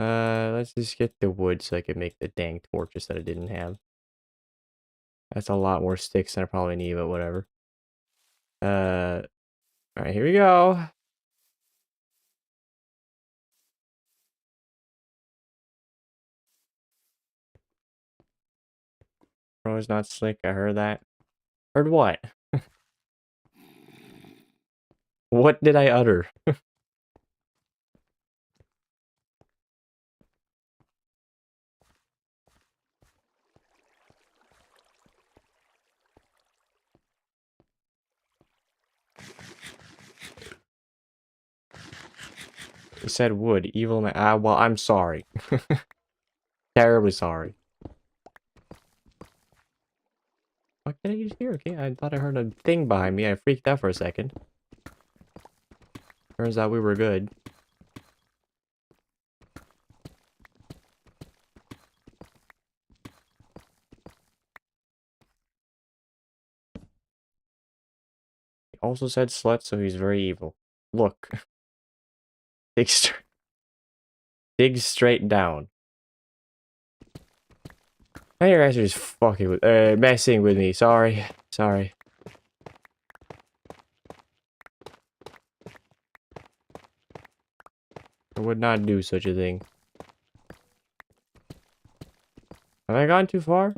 Let's just get the wood so I can make the dang torches that I didn't have. That's a lot more sticks than I probably need, but whatever. Alright, here we go. Bro is not slick, I heard that. Heard what? What did I utter? You said wood, evil man. Well, I'm sorry. Terribly sorry. What did I just hear? Okay, I thought I heard a thing behind me. I freaked out for a second. Turns out we were good. He also said slut, so he's very evil. Look. Dig, dig straight down. Now you guys are just fucking with, messing with me. Sorry. Sorry. I would not do such a thing. Have I gone too far?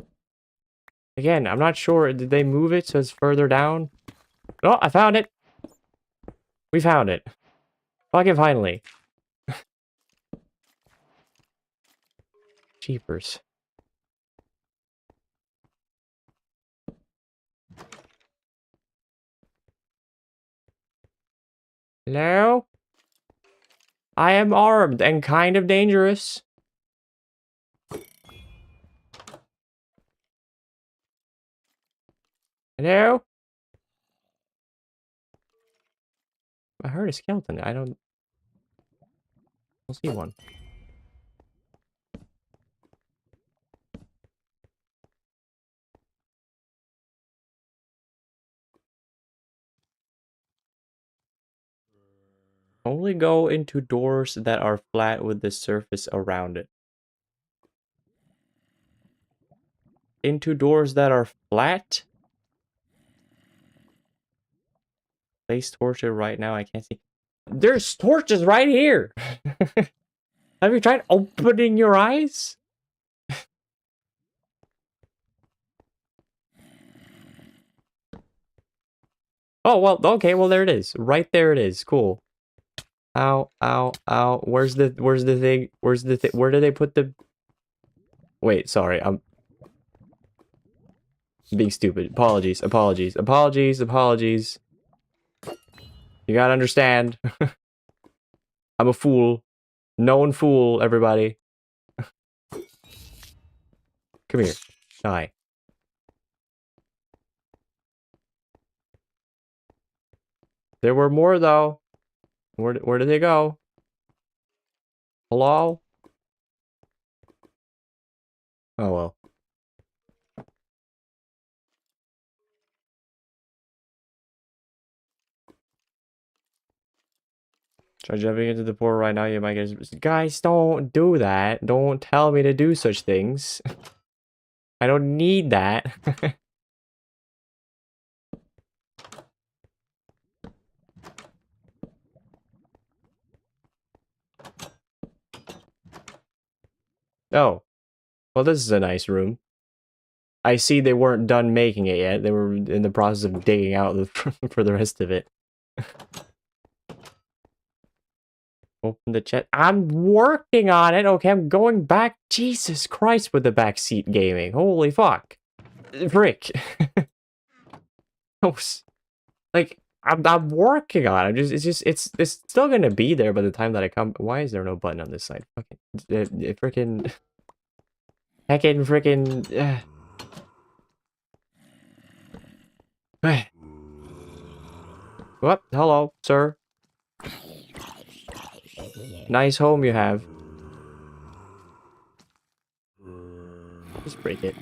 Again, I'm not sure. Did they move it so it's further down? Oh, I found it! We found it. Fucking finally. Jeepers. Hello? I am armed and kind of dangerous. Hello? I heard a skeleton. I don't see one. Only go into doors that are flat with the surface around it. Into doors that are flat? Place torches right now. I can't see. There's torches right here! Have you tried opening your eyes? Oh, well, okay, well, there it is. Right there it is. Cool. Ow, ow, ow. Where's the thing? Where did they put the... Wait, sorry, I'm being stupid. Apologies, apologies, apologies, apologies. You gotta understand. I'm a fool. Known fool, everybody. Come here. Die. There were more, though. Where did they go? Hello? Oh, well. Try jumping into the pool right now, you might get... Guys, don't do that. Don't tell me to do such things. I don't need that. Oh. Well, this is a nice room. I see they weren't done making it yet. They were in the process of digging out for the rest of it. Open the chest. I'm working on it. Okay, I'm going back. Jesus Christ with the backseat gaming. Holy fuck. Frick. Like, I'm working on it. It's still gonna be there by the time that I come. Why is there no button on this side? Fucking, freaking, heckin' freaking. What? Hello, sir. Nice home you have. Just break it.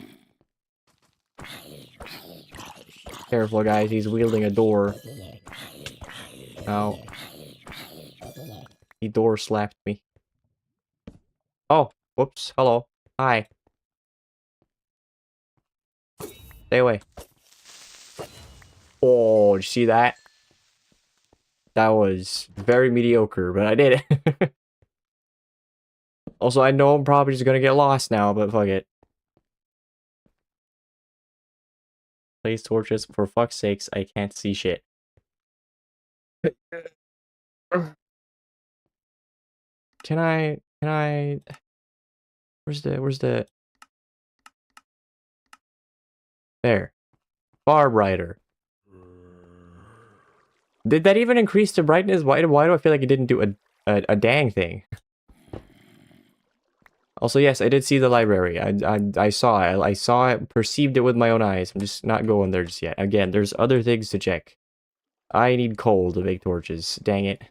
Careful, guys. He's wielding a door. Ow. He door slapped me. Oh, whoops. Hello. Hi. Stay away. Oh, did you see that? That was very mediocre, but I did it. Also, I know I'm probably just gonna get lost now, but fuck it. Place torches. For fuck's sakes, I can't see shit. Can I... where's the... There. Far brighter. Did that even increase the brightness? Why do I feel like it didn't do a dang thing? Also, yes, I did see the library. I saw it. I saw it, perceived it with my own eyes. I'm just not going there just yet. Again, there's other things to check. I need coal to make torches. Dang it.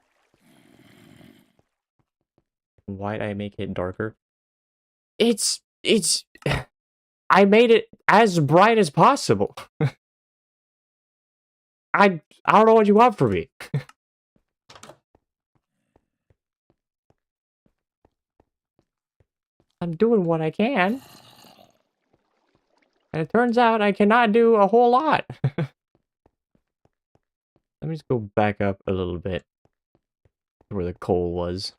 Why'd I make it darker? It's... I made it as bright as possible. I don't know what you want from me. I'm doing what I can. And it turns out I cannot do a whole lot. Let me just go back up a little bit. Where the coal was.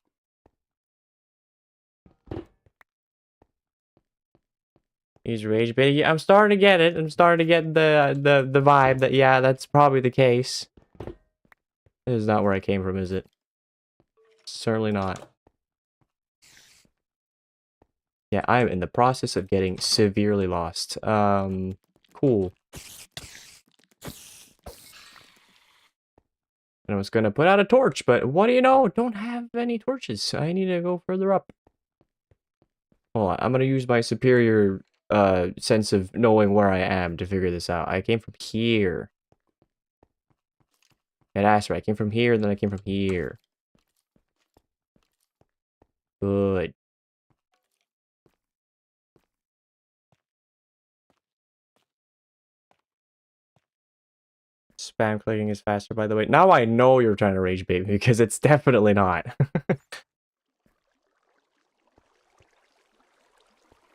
He's rage bait. Yeah, I'm starting to get it. I'm starting to get the vibe that, yeah, that's probably the case. This is not where I came from, is it? Certainly not. Yeah, I'm in the process of getting severely lost. Cool. And I was gonna put out a torch, but what do you know? Don't have any torches. I need to go further up. Hold on, I'm gonna use my superior sense of knowing where I am to figure this out. I came from here. Yeah, that's right. I came from here, then I came from here. Good. Spam clicking is faster, by the way. Now I know you're trying to rage bait me, because it's definitely not.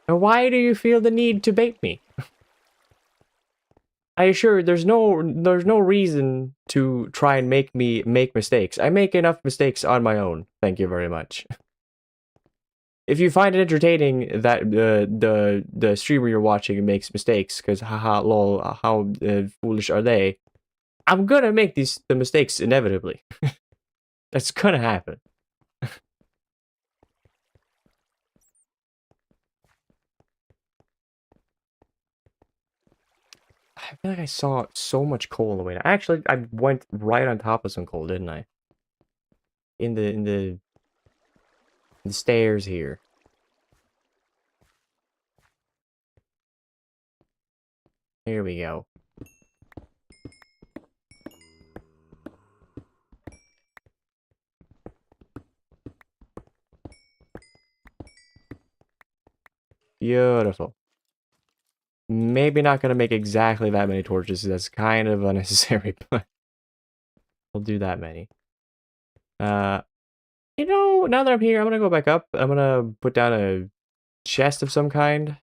And why do you feel the need to bait me? I assure there's no reason to try and make me make mistakes. I make enough mistakes on my own. Thank you very much. If you find it entertaining that the streamer you're watching makes mistakes, because haha lol, how foolish are they? I'm gonna make the mistakes inevitably. That's gonna happen. I feel like I saw so much coal on the way down. Actually, I went right on top of some coal, didn't I? In the stairs here. Here we go. Beautiful. Maybe not gonna make exactly that many torches. That's kind of unnecessary, but I'll do that many. You know, now that I'm here, I'm gonna go back up. I'm gonna put down a chest of some kind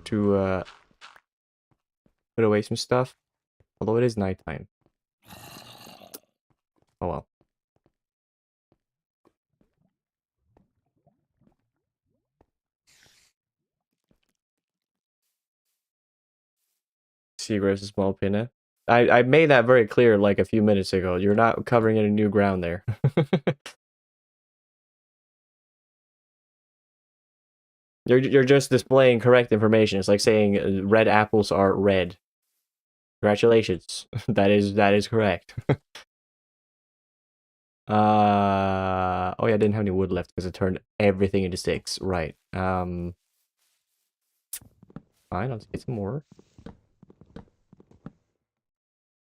to put away some stuff. Although it is nighttime. Oh well. Seagrass is small pinna. I made that very clear like a few minutes ago. You're not covering any new ground there. You're just displaying correct information. It's like saying red apples are red. Congratulations. That is correct. Oh yeah, I didn't have any wood left because I turned everything into sticks. Right. Fine, I'll just get some more.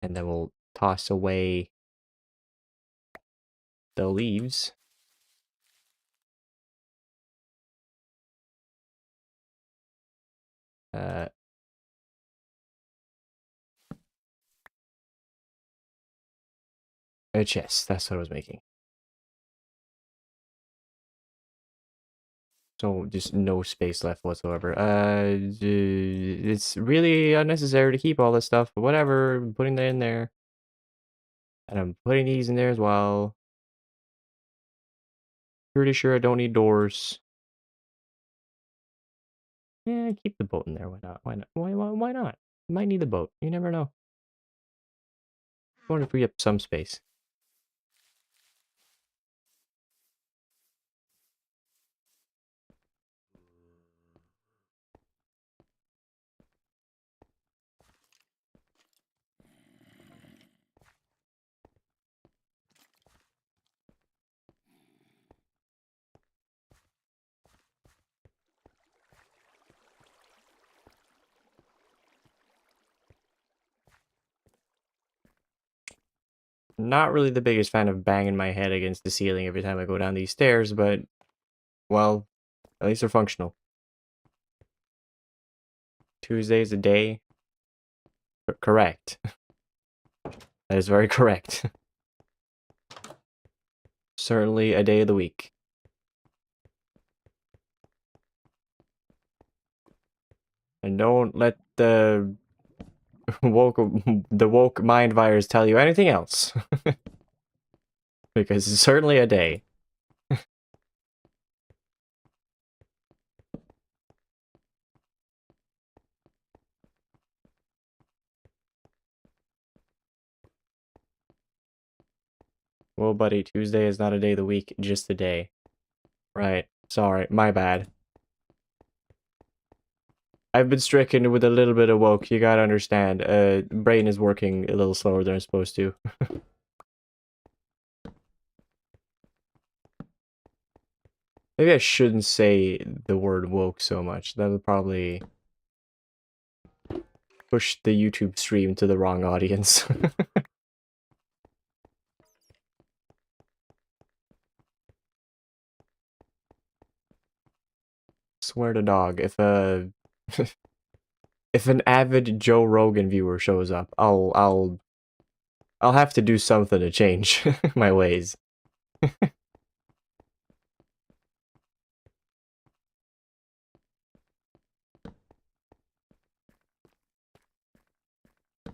And then we'll toss away the leaves. A chest, that's what I was making. So just no space left whatsoever. It's really unnecessary to keep all this stuff, but whatever. I'm putting that in there. And I'm putting these in there as well. Pretty sure I don't need doors. Yeah, keep the boat in there. Why not? Why not? Why not? You might need the boat. You never know. I want to free up some space. Not really the biggest fan of banging my head against the ceiling every time I go down these stairs, but, well, at least they're functional. Tuesday's a day. Correct. That is very correct. Certainly a day of the week. And don't let the woke mind virus tell you anything else. Because it's certainly a day. Well, buddy, Tuesday is not a day of the week, just a day. Right. Sorry, my bad. I've been stricken with a little bit of woke, you gotta understand. Brain is working a little slower than it's supposed to. Maybe I shouldn't say the word woke so much. That'll probably push the YouTube stream to the wrong audience. Swear to dog, if if an avid Joe Rogan viewer shows up, I'll have to do something to change my ways.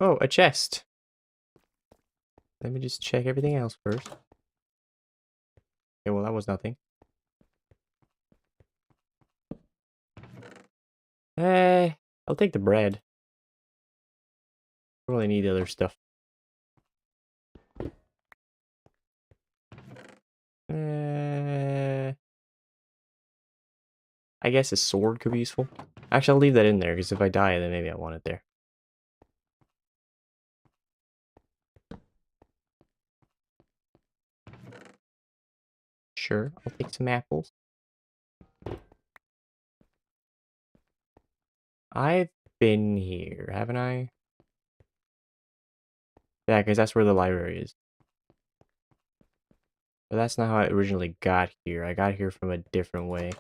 Oh, a chest. Let me just check everything else first. Okay, well that was nothing. I'll take the bread. I don't really need the other stuff. I guess a sword could be useful. Actually, I'll leave that in there, because if I die, then maybe I want it there. Sure, I'll take some apples. I've been here, haven't I? Yeah, because that's where the library is. But that's not how I originally got here. I got here from a different way.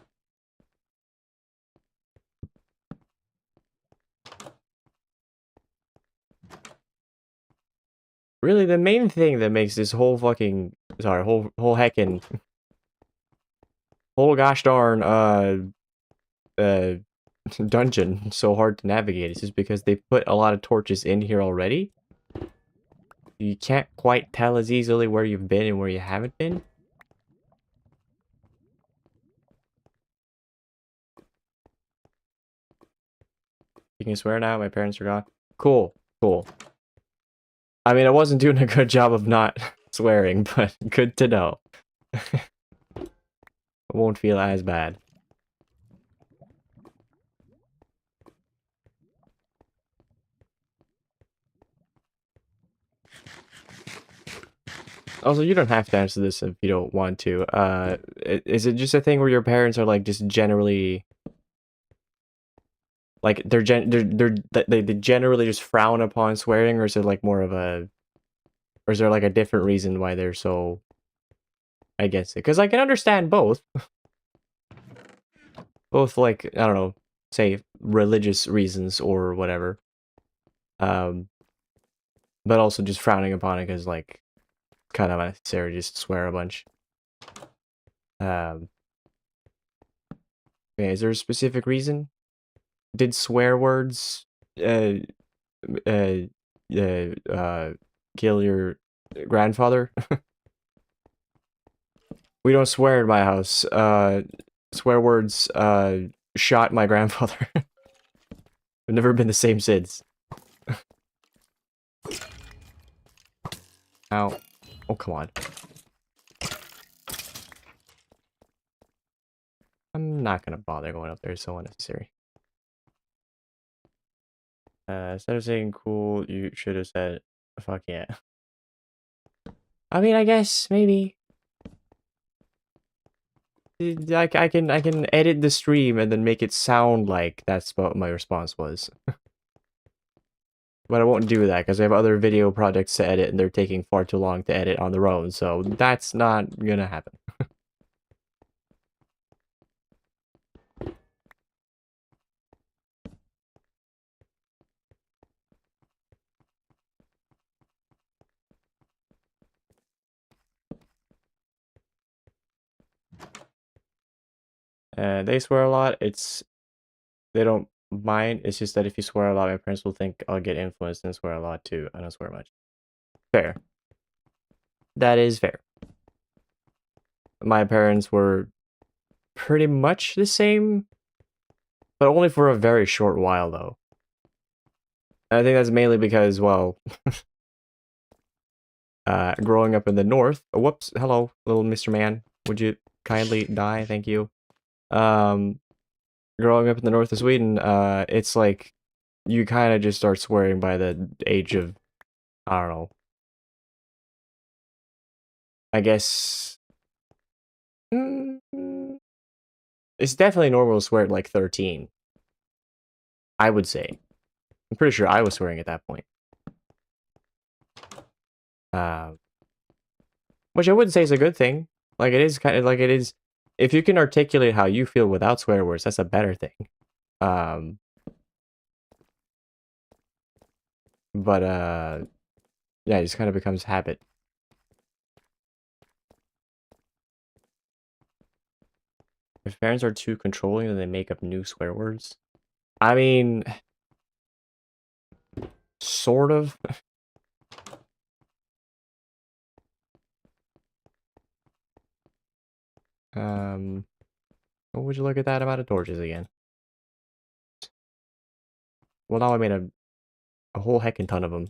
Really, the main thing that makes this whole fucking... Sorry, whole heckin'... Whole gosh darn, dungeon so hard to navigate is just because they put a lot of torches in here already. You can't quite tell as easily where you've been and where you haven't been. You can swear now, my parents are gone. Cool, cool. I mean, I wasn't doing a good job of not swearing, but good to know. I won't feel as bad. Also, you don't have to answer this if you don't want to. Is it just a thing where your parents are like just generally like they generally just frown upon swearing, or is it like more of a, or is there like a different reason why they're so against it? Because I can understand both, like I don't know, say religious reasons or whatever. Um, but also just frowning upon it because like kind of unnecessary, just swear a bunch. Um, okay, is there a specific reason? Did swear words uh uh kill your grandfather? We don't swear in my house. Swear words shot my grandfather. We've never been the same since. Ow. Oh, come on. I'm not gonna bother going up there, it's so unnecessary. Instead of saying cool, you should have said fuck yeah. I mean, I guess maybe I can edit the stream and then make it sound like that's what my response was. But I won't do that because I have other video projects to edit and they're taking far too long to edit on their own, so that's not gonna happen. They swear a lot. They don't mind. It's just that if you swear a lot, my parents will think I'll get influenced and swear a lot too. I don't swear much. Fair. That is fair. My parents were pretty much the same, but only for a very short while though. And I think that's mainly because, well, growing up in the north. Oh, whoops! Hello, little Mr. Man. Would you kindly die? Thank you. Growing up in the north of Sweden, it's like you kind of just start swearing by the age of, I don't know. I guess it's definitely normal to swear at like 13. I would say. I'm pretty sure I was swearing at that point. Uh, which I wouldn't say is a good thing. Like it is kind of like it is. If you can articulate how you feel without swear words, that's a better thing. But yeah, it just kind of becomes habit. If parents are too controlling, then they make up new swear words. I mean, sort of. What would you look at that amount of torches again? Well, now I made a whole heckin' ton of them.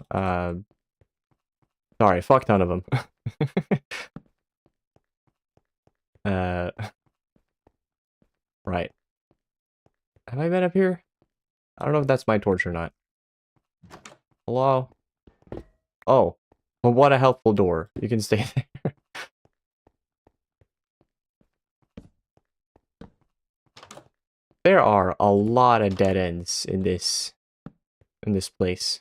Sorry, fuck ton of them. Right. Have I been up here? I don't know if that's my torch or not. Hello? Oh. Well, what a helpful door. You can stay there. There are a lot of dead ends in this place.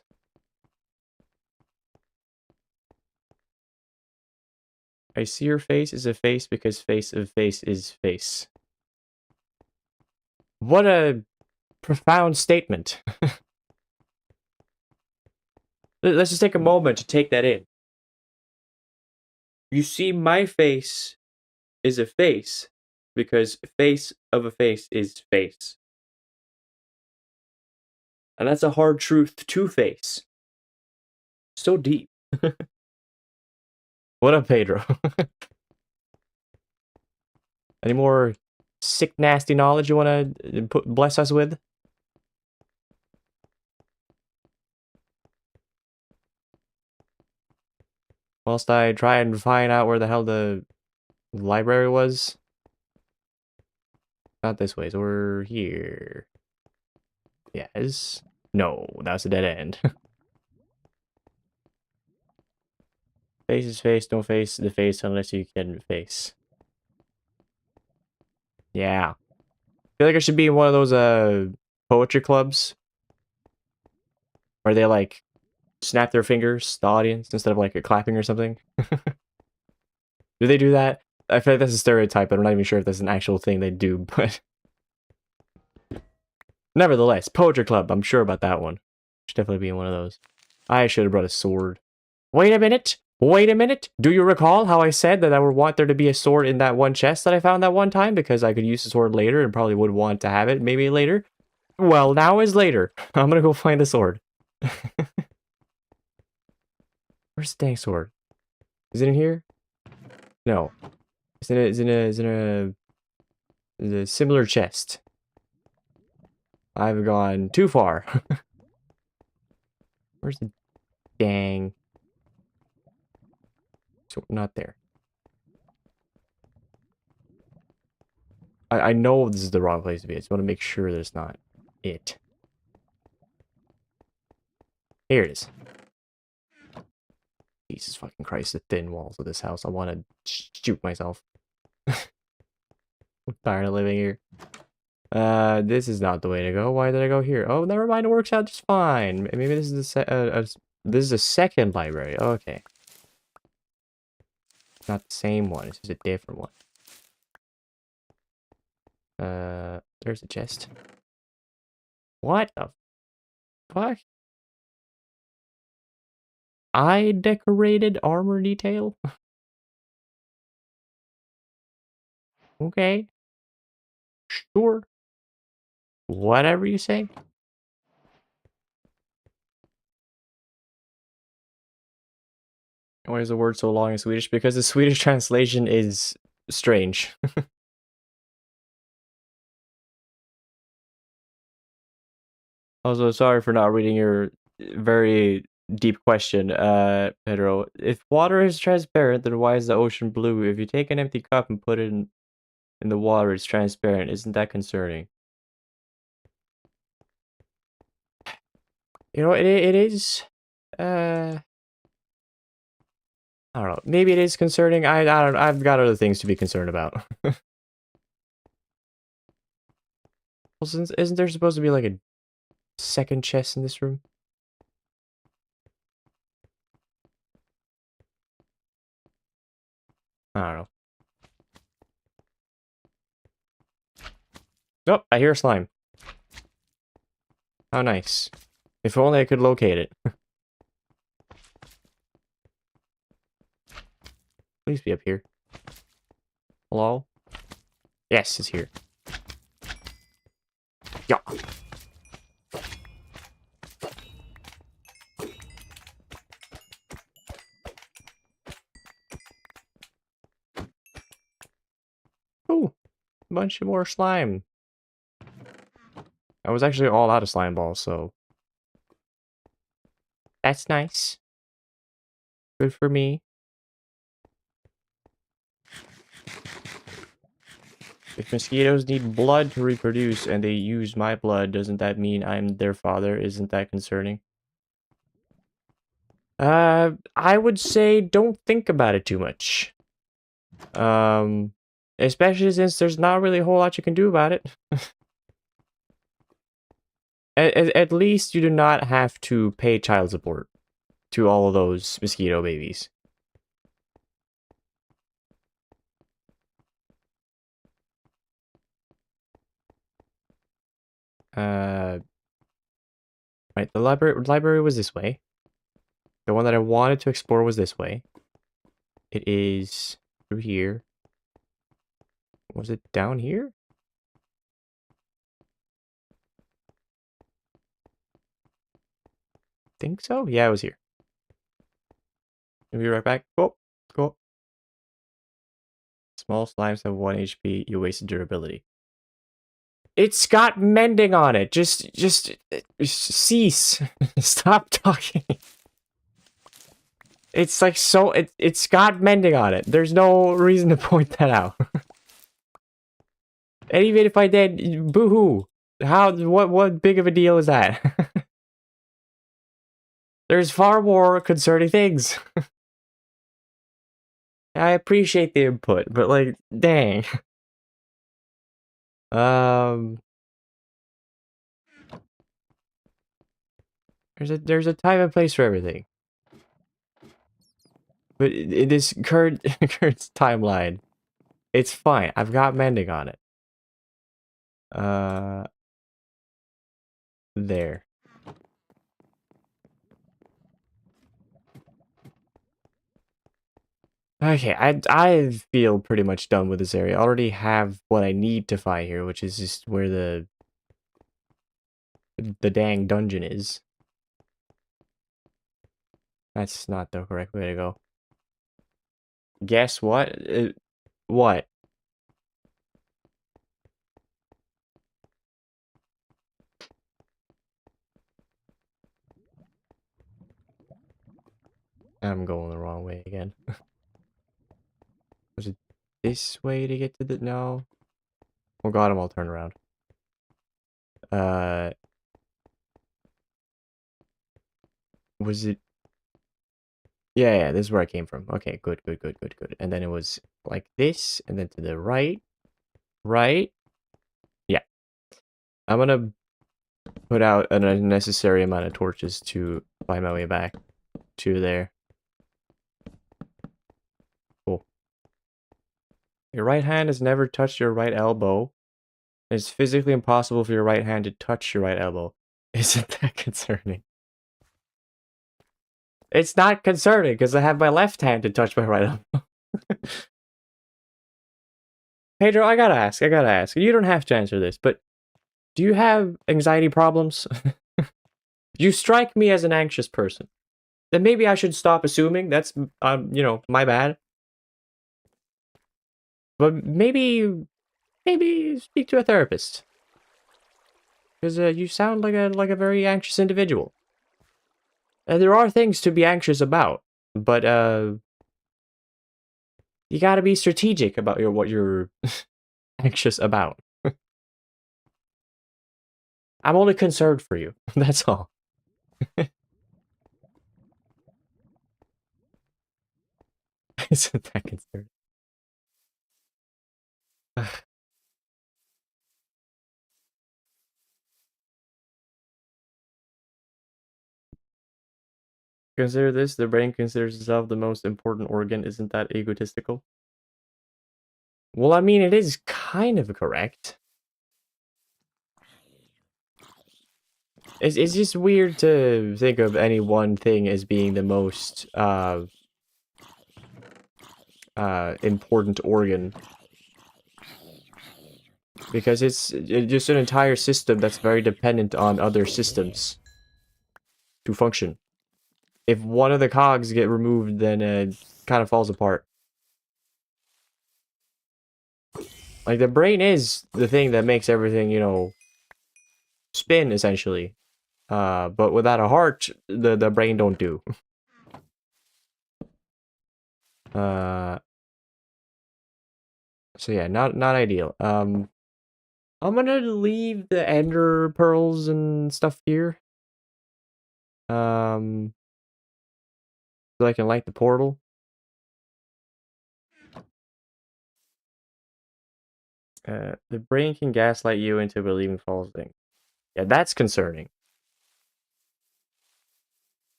I see your face is a face because face of face is face. What a profound statement. Let's just take a moment to take that in. You see my face is a face because face of a face is face. And that's a hard truth to face. So deep. What up, Pedro? Any more sick, nasty knowledge you want to bless us with? Whilst I try and find out where the hell the library was. Not this way, so we're here. Yes. No, that's a dead end. Face is face, don't face the face unless you can face. Yeah. I feel like I should be in one of those poetry clubs where they like snap their fingers, the audience, instead of like a clapping or something. Do they do that? I feel like that's a stereotype, but I'm not even sure if that's an actual thing they do, but nevertheless, poetry club, I'm sure about that one. Should definitely be in one of those. I should have brought a sword. Wait a minute! Wait a minute! Do you recall how I said that I would want there to be a sword in that one chest that I found that one time? Because I could use the sword later and probably would want to have it maybe later. Well, now is later. I'm gonna go find the sword. Where's the dang sword? Is it in here? No. It's in a similar chest. I've gone too far. Where's the dang... So, not there. I know this is the wrong place to be. I just want to make sure that it's not it. Here it is. Jesus fucking Christ, the thin walls of this house. I want to shoot myself. I'm tired of living here. This is not the way to go. Why did I go here? Oh, never mind. It works out just fine. Maybe this is this is a second library. Okay. Not the same one. It's just a different one. There's a chest. What the fuck? I decorated armor detail? Okay. Sure. Whatever you say. Why is the word so long in Swedish? Because the Swedish translation is strange. Also, sorry for not reading your very deep question, Pedro. If water is transparent, then why is the ocean blue? If you take an empty cup and put it in the water, it's transparent. Isn't that concerning? You know, it is, I don't know. Maybe it is concerning. I don't. I've got other things to be concerned about. Well, since isn't there supposed to be like a second chest in this room? I don't know. Oh, I hear a slime. How nice. If only I could locate it. Please be up here. Hello? Yes, it's here. Yeah. Ooh, a bunch of more slime. I was actually all out of slime balls, so that's nice. Good for me. If mosquitoes need blood to reproduce and they use my blood, doesn't that mean I'm their father? Isn't that concerning? I would say don't think about it too much. Especially since there's not really a whole lot you can do about it. At least you do not have to pay child support to all of those mosquito babies. Right, the library was this way. The one that I wanted to explore was this way. It is through here. Was it down here? Think so? Yeah, it was here. I'll be right back. Cool. Cool. Small slimes have 1 HP. You wasted durability. It's got mending on it. Just cease. Stop talking. It's like so. It's got mending on it. There's no reason to point that out. And even if I did, boo-hoo. How? What big of a deal is that? There's far more concerning things. I appreciate the input, but like, dang. Um, there's a time and place for everything. But in this current current timeline, it's fine. I've got mending on it. Uh, there. Okay, I feel pretty much done with this area. I already have what I need to find here, which is just where the dang dungeon is. That's not the correct way to go. Guess what? What? I'm going the wrong way again. Was it this way to get to the... No. Oh god, I'm all turned around. Uh... Was it... Yeah, this is where I came from. Okay, good, good, good, good, good. And then it was like this, and then to the right. Right? Yeah. I'm gonna put out an unnecessary amount of torches to find my way back to there. Cool. Your right hand has never touched your right elbow. It's physically impossible for your right hand to touch your right elbow. Isn't that concerning? It's not concerning, because I have my left hand to touch my right elbow. Pedro, I gotta ask. You don't have to answer this, but do you have anxiety problems? You strike me as an anxious person. Then maybe I should stop assuming. That's, my bad. But maybe speak to a therapist. Because you sound like a very anxious individual. And there are things to be anxious about, but you gotta be strategic about what you're anxious about. I'm only concerned for you. That's all. Isn't that concerned? Consider this, the brain considers itself the most important organ. Isn't that egotistical? Well, I mean, it is kind of correct. It's just weird to think of any one thing as being the most important organ, because it's just an entire system that's very dependent on other systems to function. If one of the cogs get removed, then it kind of falls apart. Like, the brain is the thing that makes everything, spin, essentially. But without a heart, the brain don't do. So yeah, not ideal. I'm gonna leave the ender pearls and stuff here. So I can light the portal. The brain can gaslight you into believing false things. Yeah, that's concerning.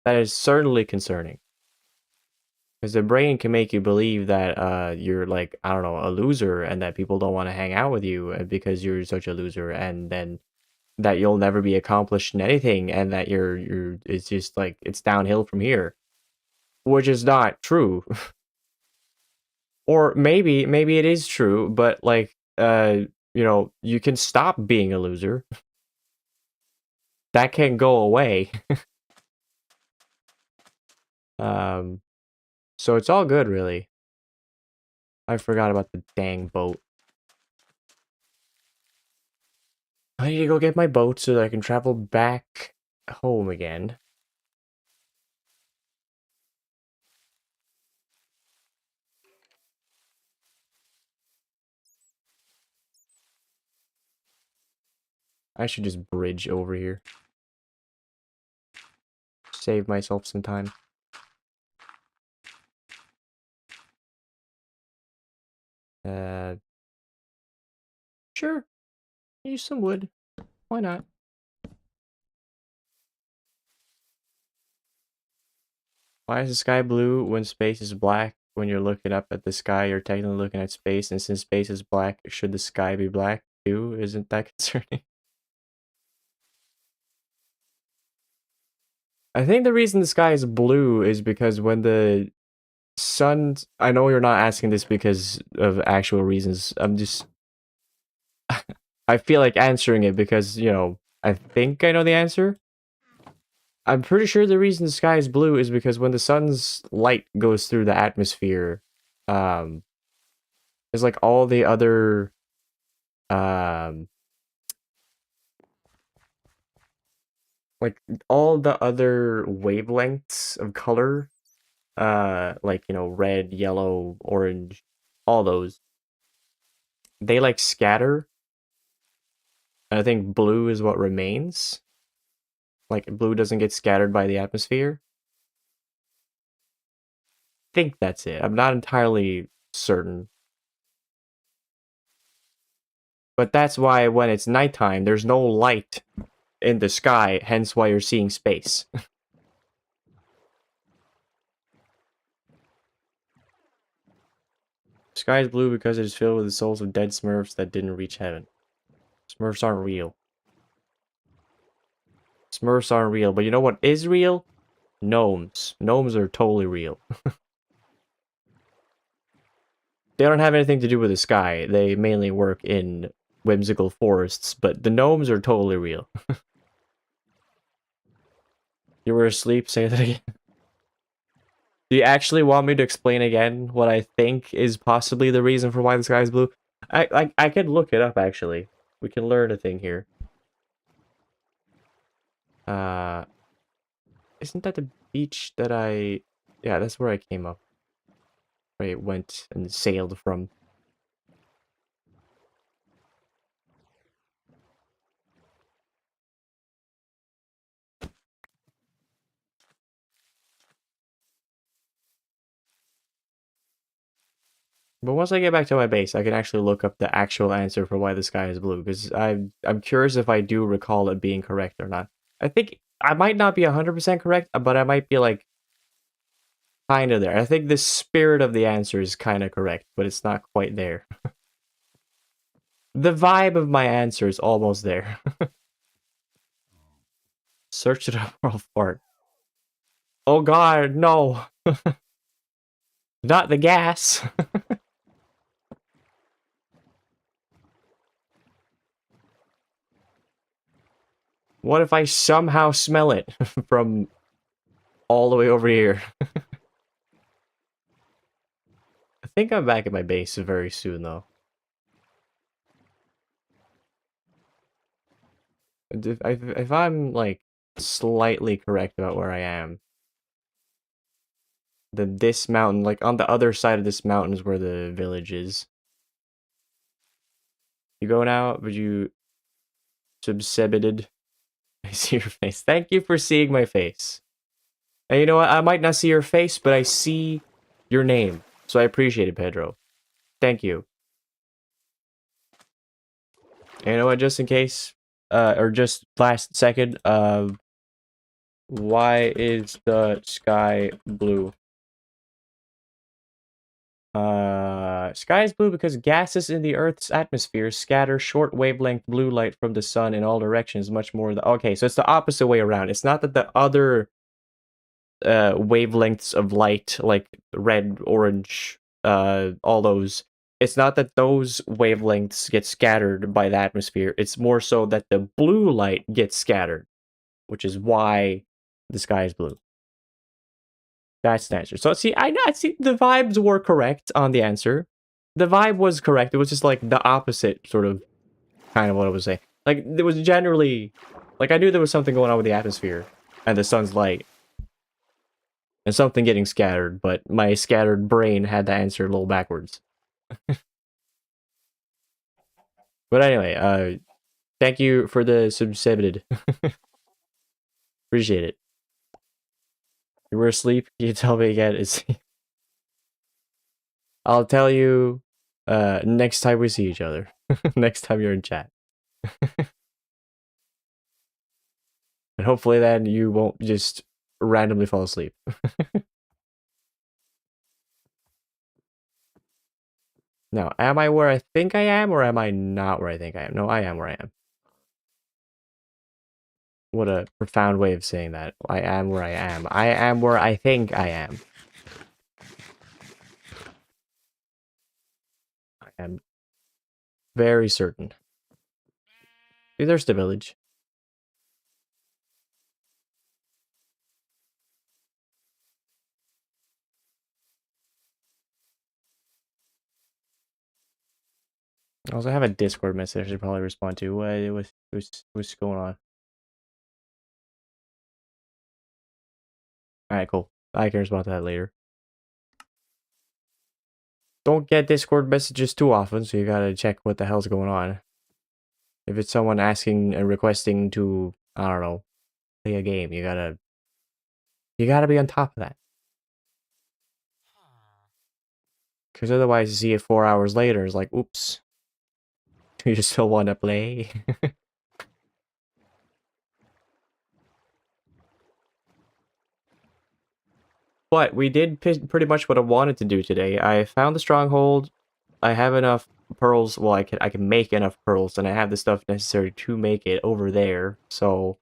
That is certainly concerning. Because the brain can make you believe that you're like, I don't know, a loser, and that people don't want to hang out with you because you're such a loser, and then that you'll never be accomplished in anything, and that it's just like it's downhill from here. Which is not true. Or maybe it is true, but like you can stop being a loser. That can go away. So it's all good, really. I forgot about the dang boat. I need to go get my boat so that I can travel back home again. I should just bridge over here. Save myself some time. Uh, sure. Use some wood. Why not? Why is the sky blue when space is black? When you're looking up at the sky, you're technically looking at space, and since space is black, should the sky be black too? Isn't that concerning? I think the reason the sky is blue is because when the sun... I know you're not asking this because of actual reasons. I'm just... I feel like answering it because, you know, I think I know the answer. I'm pretty sure the reason the sky is blue is because when the sun's light goes through the atmosphere, um, there's like all the other, um, like all the other wavelengths of color, like, you know, red, yellow, orange, all those, they like scatter. And I think blue is what remains. Like blue doesn't get scattered by the atmosphere. Think that's it. I'm not entirely certain. But that's why when it's nighttime, there's no light in the sky, hence why you're seeing space. Sky is blue because it is filled with the souls of dead Smurfs that didn't reach heaven. Smurfs aren't real. Smurfs aren't real, but you know what is real? Gnomes. Gnomes are totally real. They don't have anything to do with the sky. They mainly work in whimsical forests, but the gnomes are totally real. You were asleep, say that again. Do you actually want me to explain again what I think is possibly the reason for why the sky is blue? I could look it up, actually. We can learn a thing here. Uh, isn't that the beach that I... Yeah, that's where I came up. Where I went and sailed from. But once I get back to my base, I can actually look up the actual answer for why the sky is blue, because I'm curious if I do recall it being correct or not. I think I might not be 100% correct, but I might be like kind of there. I think the spirit of the answer is kind of correct, but it's not quite there. The vibe of my answer is almost there. Search it up or I'll fart. Oh god, no. Not the gas. What if I somehow smell it from all the way over here? I think I'm back at my base very soon, though. If I'm, like, slightly correct about where I am, then this mountain, like, on the other side of this mountain is where the village is. You go now? Would you... Subsebited? I see your face. Thank you for seeing my face. And you know what? I might not see your face, but I see your name. So I appreciate it, Pedro. Thank you. And you know what? Just in case, or just last second, why is the sky blue? Sky is blue because gases in the Earth's atmosphere scatter short wavelength blue light from the sun in all directions, much more than... Okay, so it's the opposite way around. It's not that the other wavelengths of light, like red, orange, all those, it's not that those wavelengths get scattered by the atmosphere. It's more so that the blue light gets scattered, which is why the sky is blue. That's the answer. So see, I see the vibes were correct on the answer. The vibe was correct. It was just like the opposite, sort of, kind of what I was saying. Like, there was generally, like, I knew there was something going on with the atmosphere and the sun's light and something getting scattered, but my scattered brain had the answer a little backwards. But anyway, thank you for the subsebted. Appreciate it. You were asleep? Can you tell me again? I'll tell you, next time we see each other. Next time you're in chat. And hopefully then you won't just randomly fall asleep. Now, am I where I think I am, or am I not where I think I am? No, I am where I am. What a profound way of saying that. I am where I am. I am where I think I am. I am very certain. See, there's the village. I also have a Discord message I should probably respond to. What's going on? Alright, cool. I can respond to that later. Don't get Discord messages too often, so you gotta check what the hell's going on. If it's someone asking and requesting to, I don't know, play a game, you gotta be on top of that. Because otherwise you see it 4 hours later, it's like, oops. Do you still want to play? But we did pretty much what I wanted to do today. I found the stronghold. I have enough pearls. Well, I can make enough pearls, and I have the stuff necessary to make it over there. So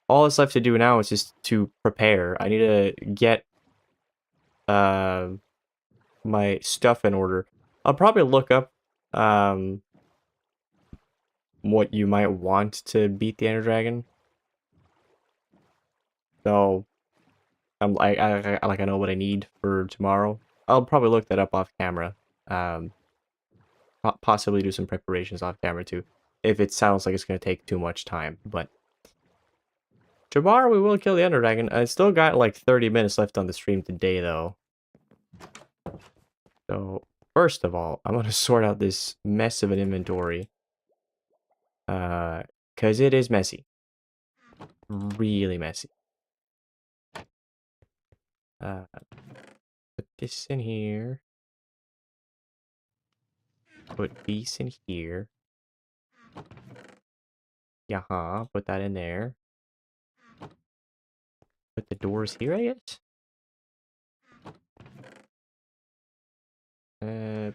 all that's left to do now is just to prepare. I need to get my stuff in order. I'll probably look up what you might want to beat the Ender Dragon. So I know what I need for tomorrow. I'll probably look that up off camera. Possibly do some preparations off camera too, if it sounds like it's gonna take too much time. But tomorrow we will kill the Ender Dragon. I still got like 30 minutes left on the stream today though. So first of all, I'm gonna sort out this mess of an inventory. Cause it is messy. Really messy. Put this in here. Put these in here. Yeah, put that in there. Put the doors here, I guess?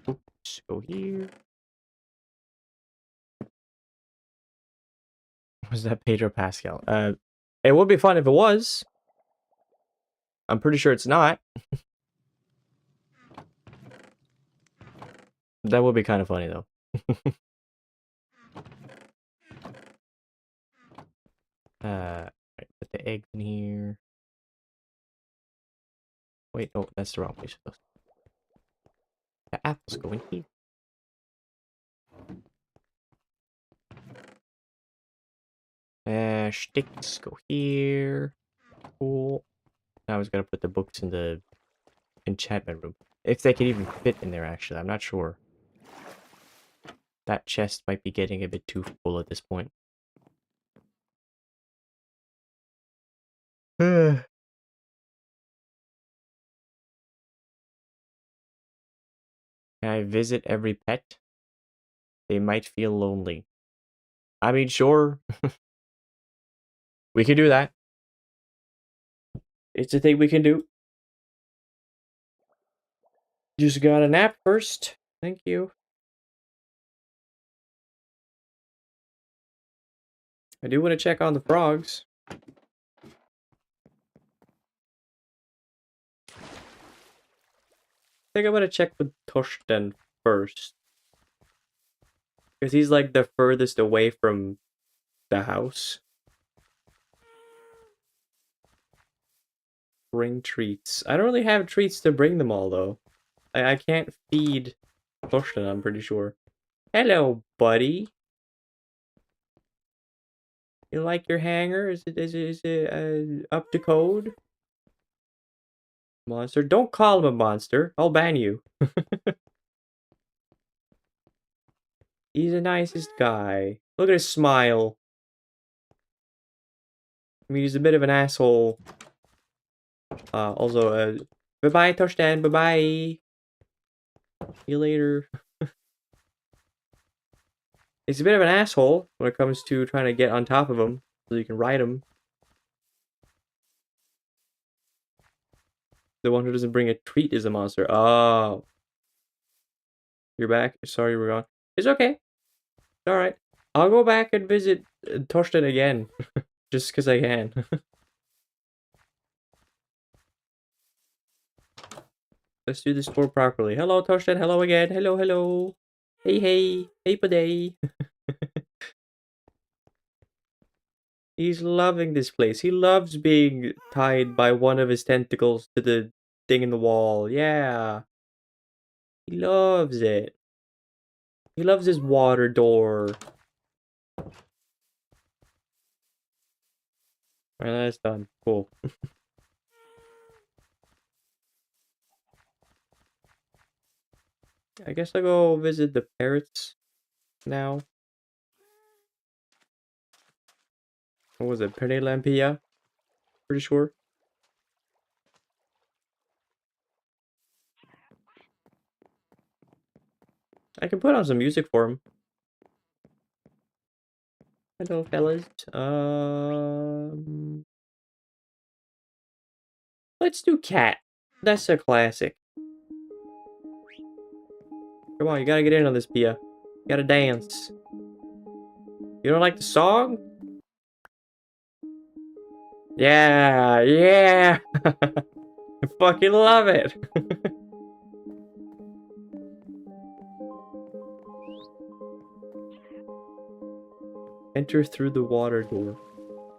Oops, go here. Was that Pedro Pascal? It would be fun if it was. I'm pretty sure it's not. That would be kind of funny, though. Right, put the eggs in here. Wait, no, that's the wrong place for those. The apples go in here. Sticks go here. Cool. Now I was gonna put the books in the enchantment room. If they could even fit in there, actually. I'm not sure. That chest might be getting a bit too full at this point. Can I visit every pet? They might feel lonely. I mean, sure. We can do that. It's a thing we can do. Just got a nap first. Thank you. I do want to check on the frogs. I think I'm gonna check with Torsten first. Because he's like the furthest away from the house. Bring treats. I don't really have treats to bring them all, though. I can't feed Torsten, I'm pretty sure. Hello, buddy. You like your hanger? Is it up to code? Monster. Don't call him a monster. I'll ban you. He's the nicest guy. Look at his smile. I mean, he's a bit of an asshole. Also, bye-bye, Torsten. Bye-bye. See you later. He's a bit of an asshole when it comes to trying to get on top of him so you can ride him. The one who doesn't bring a treat is a monster. Oh. You're back? Sorry we're gone. It's okay. Alright. I'll go back and visit Torsten again. Just because I can. Let's do this tour properly. Hello, Torsten. Hello again. Hello, hello. Hey, hey. Hey, Paday. He's loving this place. He loves being tied by one of his tentacles to the thing in the wall. Yeah. He loves it. He loves his water door. Alright, that's done. Cool. I guess I'll go visit the parrots now. What was it? Pernalampia? Pretty sure. I can put on some music for him. Hello, fellas. Let's do cat. That's a classic. Come on, you gotta get in on this, Pia. You gotta dance. You don't like the song? Yeah, yeah! I fucking love it! Enter through the water door.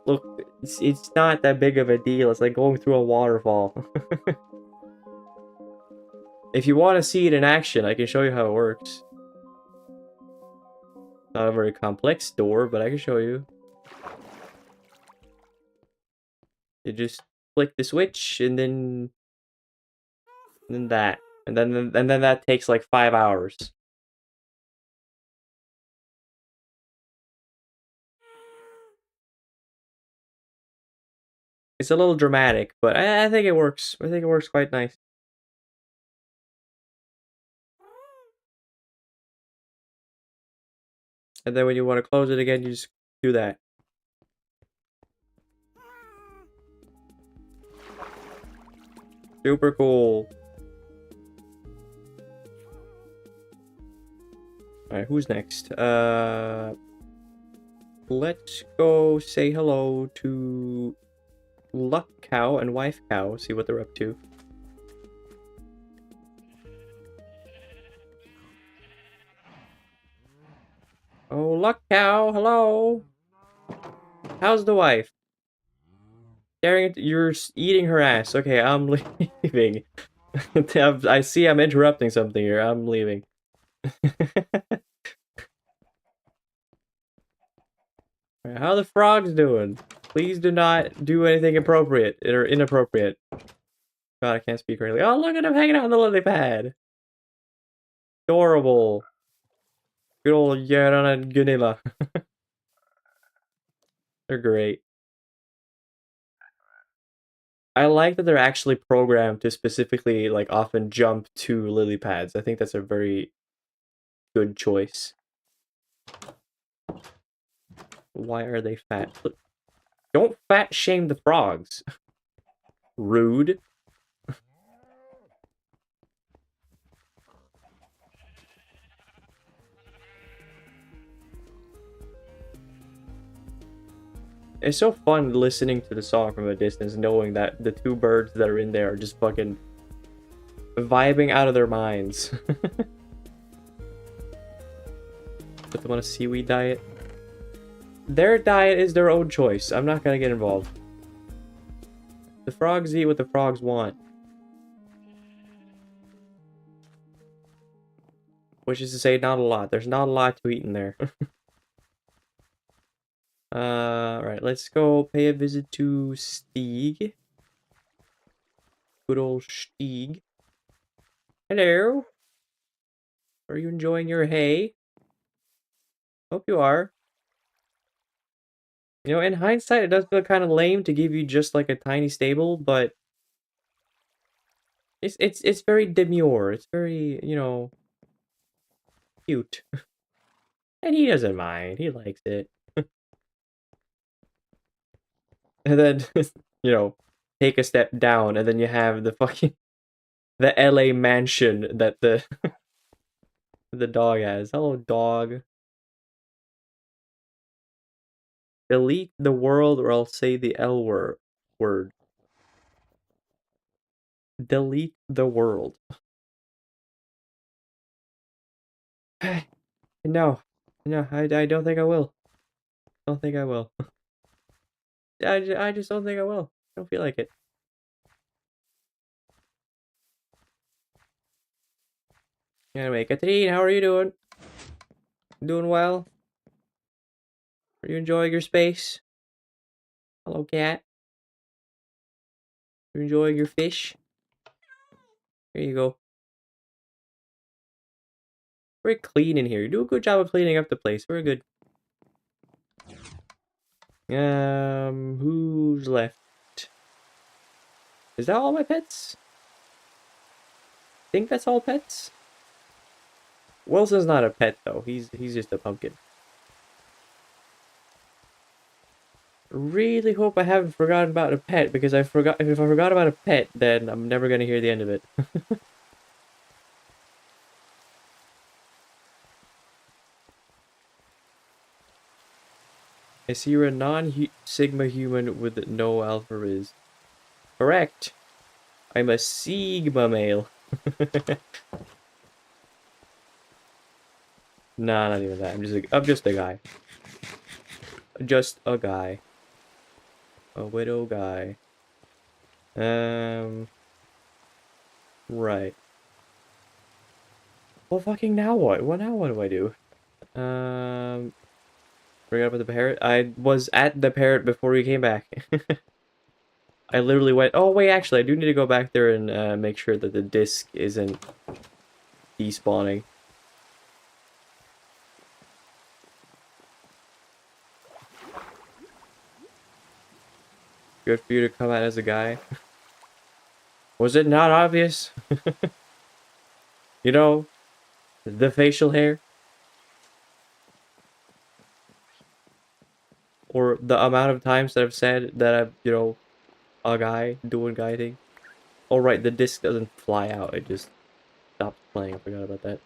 Look, it's not that big of a deal. It's like going through a waterfall. If you want to see it in action, I can show you how it works. Not a very complex door, but I can show you. You just flick the switch, and then that, and then that takes like 5 hours. It's a little dramatic, but I think it works. I think it works quite nice. And then when you want to close it again, you just do that. Super cool. Alright, who's next? Let's go say hello to Luck Cow and Wife Cow, see what they're up to. Oh, Luck Cow, hello! How's the wife? Staring at you're eating her ass. Okay, I'm leaving. I see I'm interrupting something here. I'm leaving. How are the frogs doing? Please do not do anything appropriate or inappropriate. God, I can't speak correctly. Oh, look at him hanging out on the lily pad. Adorable. Good old Yaran and Gunilla. They're great. I like that they're actually programmed to specifically, like, often jump to lily pads. I think that's a very good choice. Why are they fat? Look, don't fat shame the frogs. Rude. It's so fun listening to the song from a distance, knowing that the two birds that are in there are just fucking vibing out of their minds. Put them on a seaweed diet. Their diet is their own choice. I'm not gonna get involved. The frogs eat what the frogs want. Which is to say, not a lot. There's not a lot to eat in there. Right, let's go pay a visit to Stieg. Good old Stieg. Hello. Are you enjoying your hay? Hope you are. You know, in hindsight, it does feel kind of lame to give you just like a tiny stable, but it's very demure. It's very, you know, cute. And he doesn't mind. He likes it. And then, you know, take a step down, and then you have the fucking the LA mansion that the the dog has. Hello, dog. Delete the world, or I'll say the L word. Delete the world. No, no, I don't think I will. Don't think I will. I just don't think I will. I don't feel like it. Anyway, Katrine, how are you doing? Doing well? Are you enjoying your space? Hello, cat. You enjoying your fish? Here you go. Very clean in here. You do a good job of cleaning up the place. Very good. Who's left? Is that all my pets? I think that's all pets. Wilson's not a pet though. He's just a pumpkin. Really hope I haven't forgotten about a pet, because if I forgot about a pet, then I'm never gonna hear the end of it. I see you're a non-Sigma human with no alpha riz. Correct. I'm a Sigma male. Nah, not even that. I'm just a guy. Just a guy. A widow guy. Right. Well, fucking now what? Well, now what do I do? Forgot about the parrot. I was at the parrot before we came back. I literally went, oh wait, actually, I do need to go back there and make sure that the disc isn't despawning. Good for you to come out as a guy. Was it not obvious? You know, the facial hair? Or the amount of times that I've said that I'm, you know, a guy doing guy thing. Oh right, the disc doesn't fly out, it just stops playing. I forgot about that.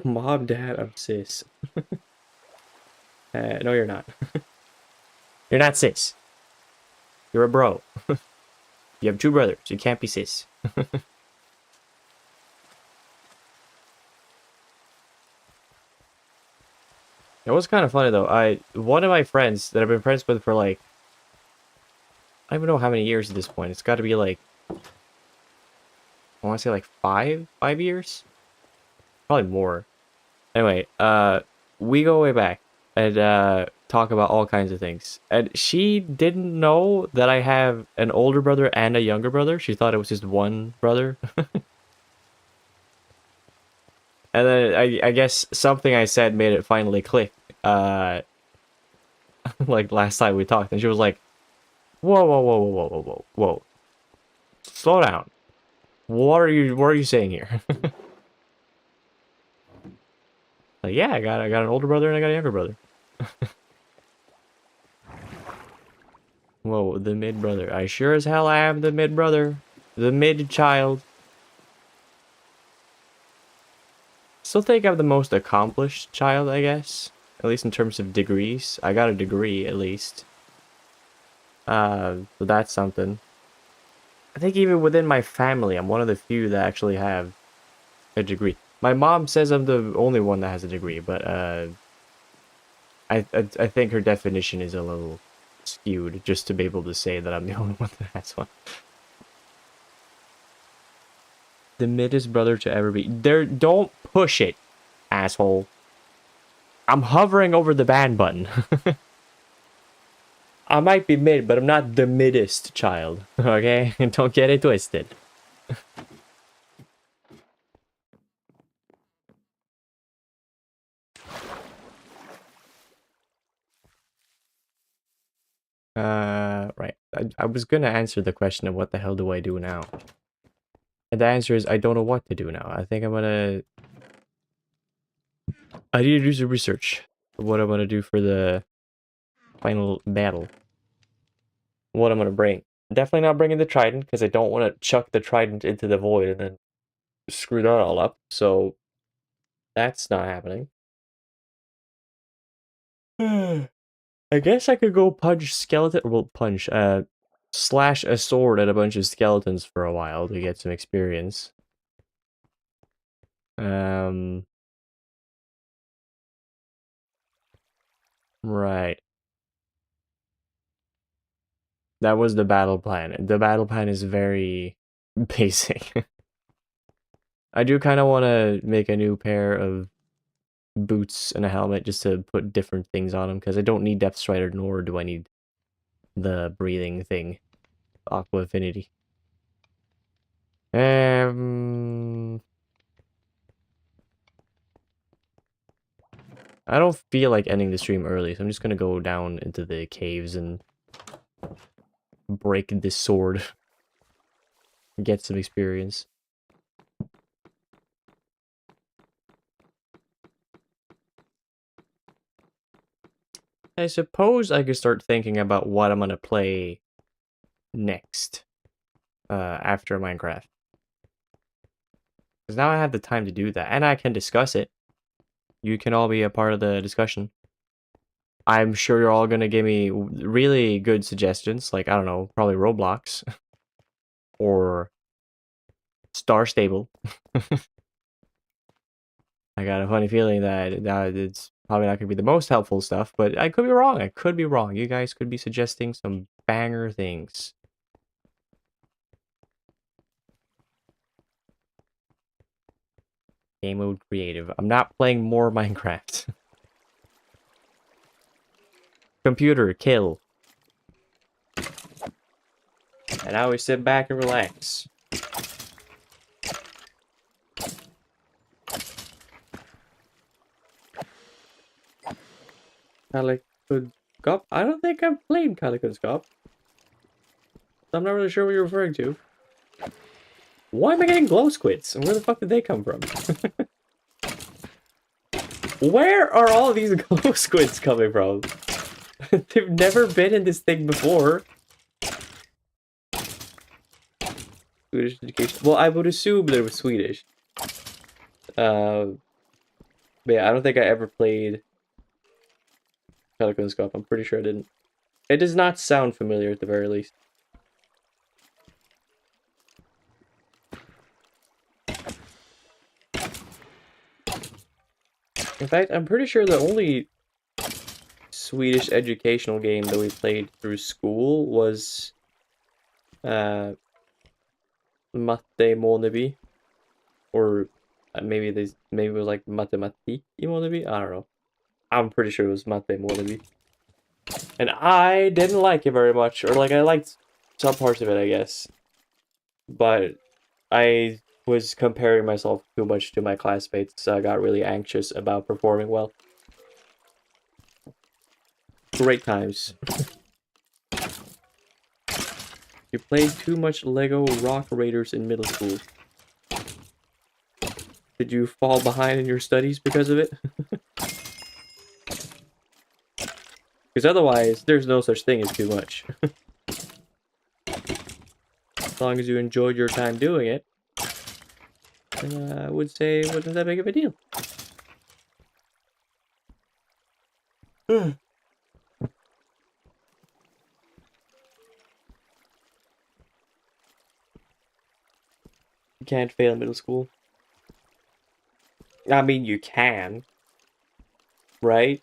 Mom, Dad, I'm cis. No, you're not. You're not cis. You're a bro. You have two brothers. You can't be cis. It was kind of funny though. One of my friends that I've been friends with for like, I don't even know how many years at this point. It's got to be like, I want to say like five years, probably more. Anyway, we go way back and talk about all kinds of things. And she didn't know that I have an older brother and a younger brother. She thought it was just one brother. And then I guess something I said made it finally click. Like last time we talked, and she was like, "Whoa, whoa, whoa, whoa, whoa, whoa, whoa, whoa! Slow down. What are you saying here?" Like, yeah, I got an older brother and I got a younger brother. Whoa, the mid brother. I sure as hell am the mid brother, the mid child. Still think I'm the most accomplished child, I guess. At least in terms of degrees. I got a degree, at least. So that's something. I think even within my family, I'm one of the few that actually have a degree. My mom says I'm the only one that has a degree, but I think her definition is a little skewed, just to be able to say that I'm the only one that has one. The middest brother to ever be. There, don't push it, asshole. I'm hovering over the ban button. I might be mid, but I'm not the middest child, okay? Don't get it twisted. Right. I was gonna answer the question of what the hell do I do now? And the answer is I don't know what to do now. I think I'm gonna I need to do some research. What I'm gonna do for the final battle. What I'm gonna bring. Definitely not bringing the trident, because I don't want to chuck the trident into the void and then screw that all up. So that's not happening. I guess I could go punch skeleton. Well, punch. Slash a sword at a bunch of skeletons for a while to get some experience. Right. That was the battle plan. The battle plan is very basic. I do kind of want to make a new pair of boots and a helmet just to put different things on them, because I don't need Depth Strider, nor do I need the breathing thing. Aqua Affinity. I don't feel like ending the stream early, so I'm just gonna go down into the caves and break this sword. Get some experience. I suppose I could start thinking about what I'm gonna play next, after Minecraft. Because now I have the time to do that, and I can discuss it. You can all be a part of the discussion. I'm sure you're all gonna give me really good suggestions, like, I don't know, probably Roblox. Or Star Stable. I got a funny feeling that it's probably not gonna be the most helpful stuff, but I could be wrong. I could be wrong. You guys could be suggesting some banger things. Game mode creative. I'm not playing more Minecraft. Computer, kill. And now we sit back and relax. Calico Cop? I don't think I've played Calico Cop. I'm not really sure what you're referring to. Why am I getting glow squids? And where the fuck did they come from? Where are all of these glow squids coming from? They've never been in this thing before. Swedish education. Well, I would assume that it was Swedish. But yeah, I don't think I ever played Calico Cop. I'm pretty sure I didn't. It does not sound familiar at the very least. In fact, I'm pretty sure the only Swedish educational game that we played through school was Matte Måneby, or maybe it was like Matematik i Måneby. I don't know. I'm pretty sure it was Matte Måneby, and I didn't like it very much, or like I liked some parts of it, I guess, but I was comparing myself too much to my classmates, so I got really anxious about performing well. Great times. You played too much Lego Rock Raiders in middle school. Did you fall behind in your studies because of it? Because otherwise, there's no such thing as too much. As long as you enjoyed your time doing it, then I would say it wasn't that big of a deal. You can't fail middle school. I mean, you can. Right?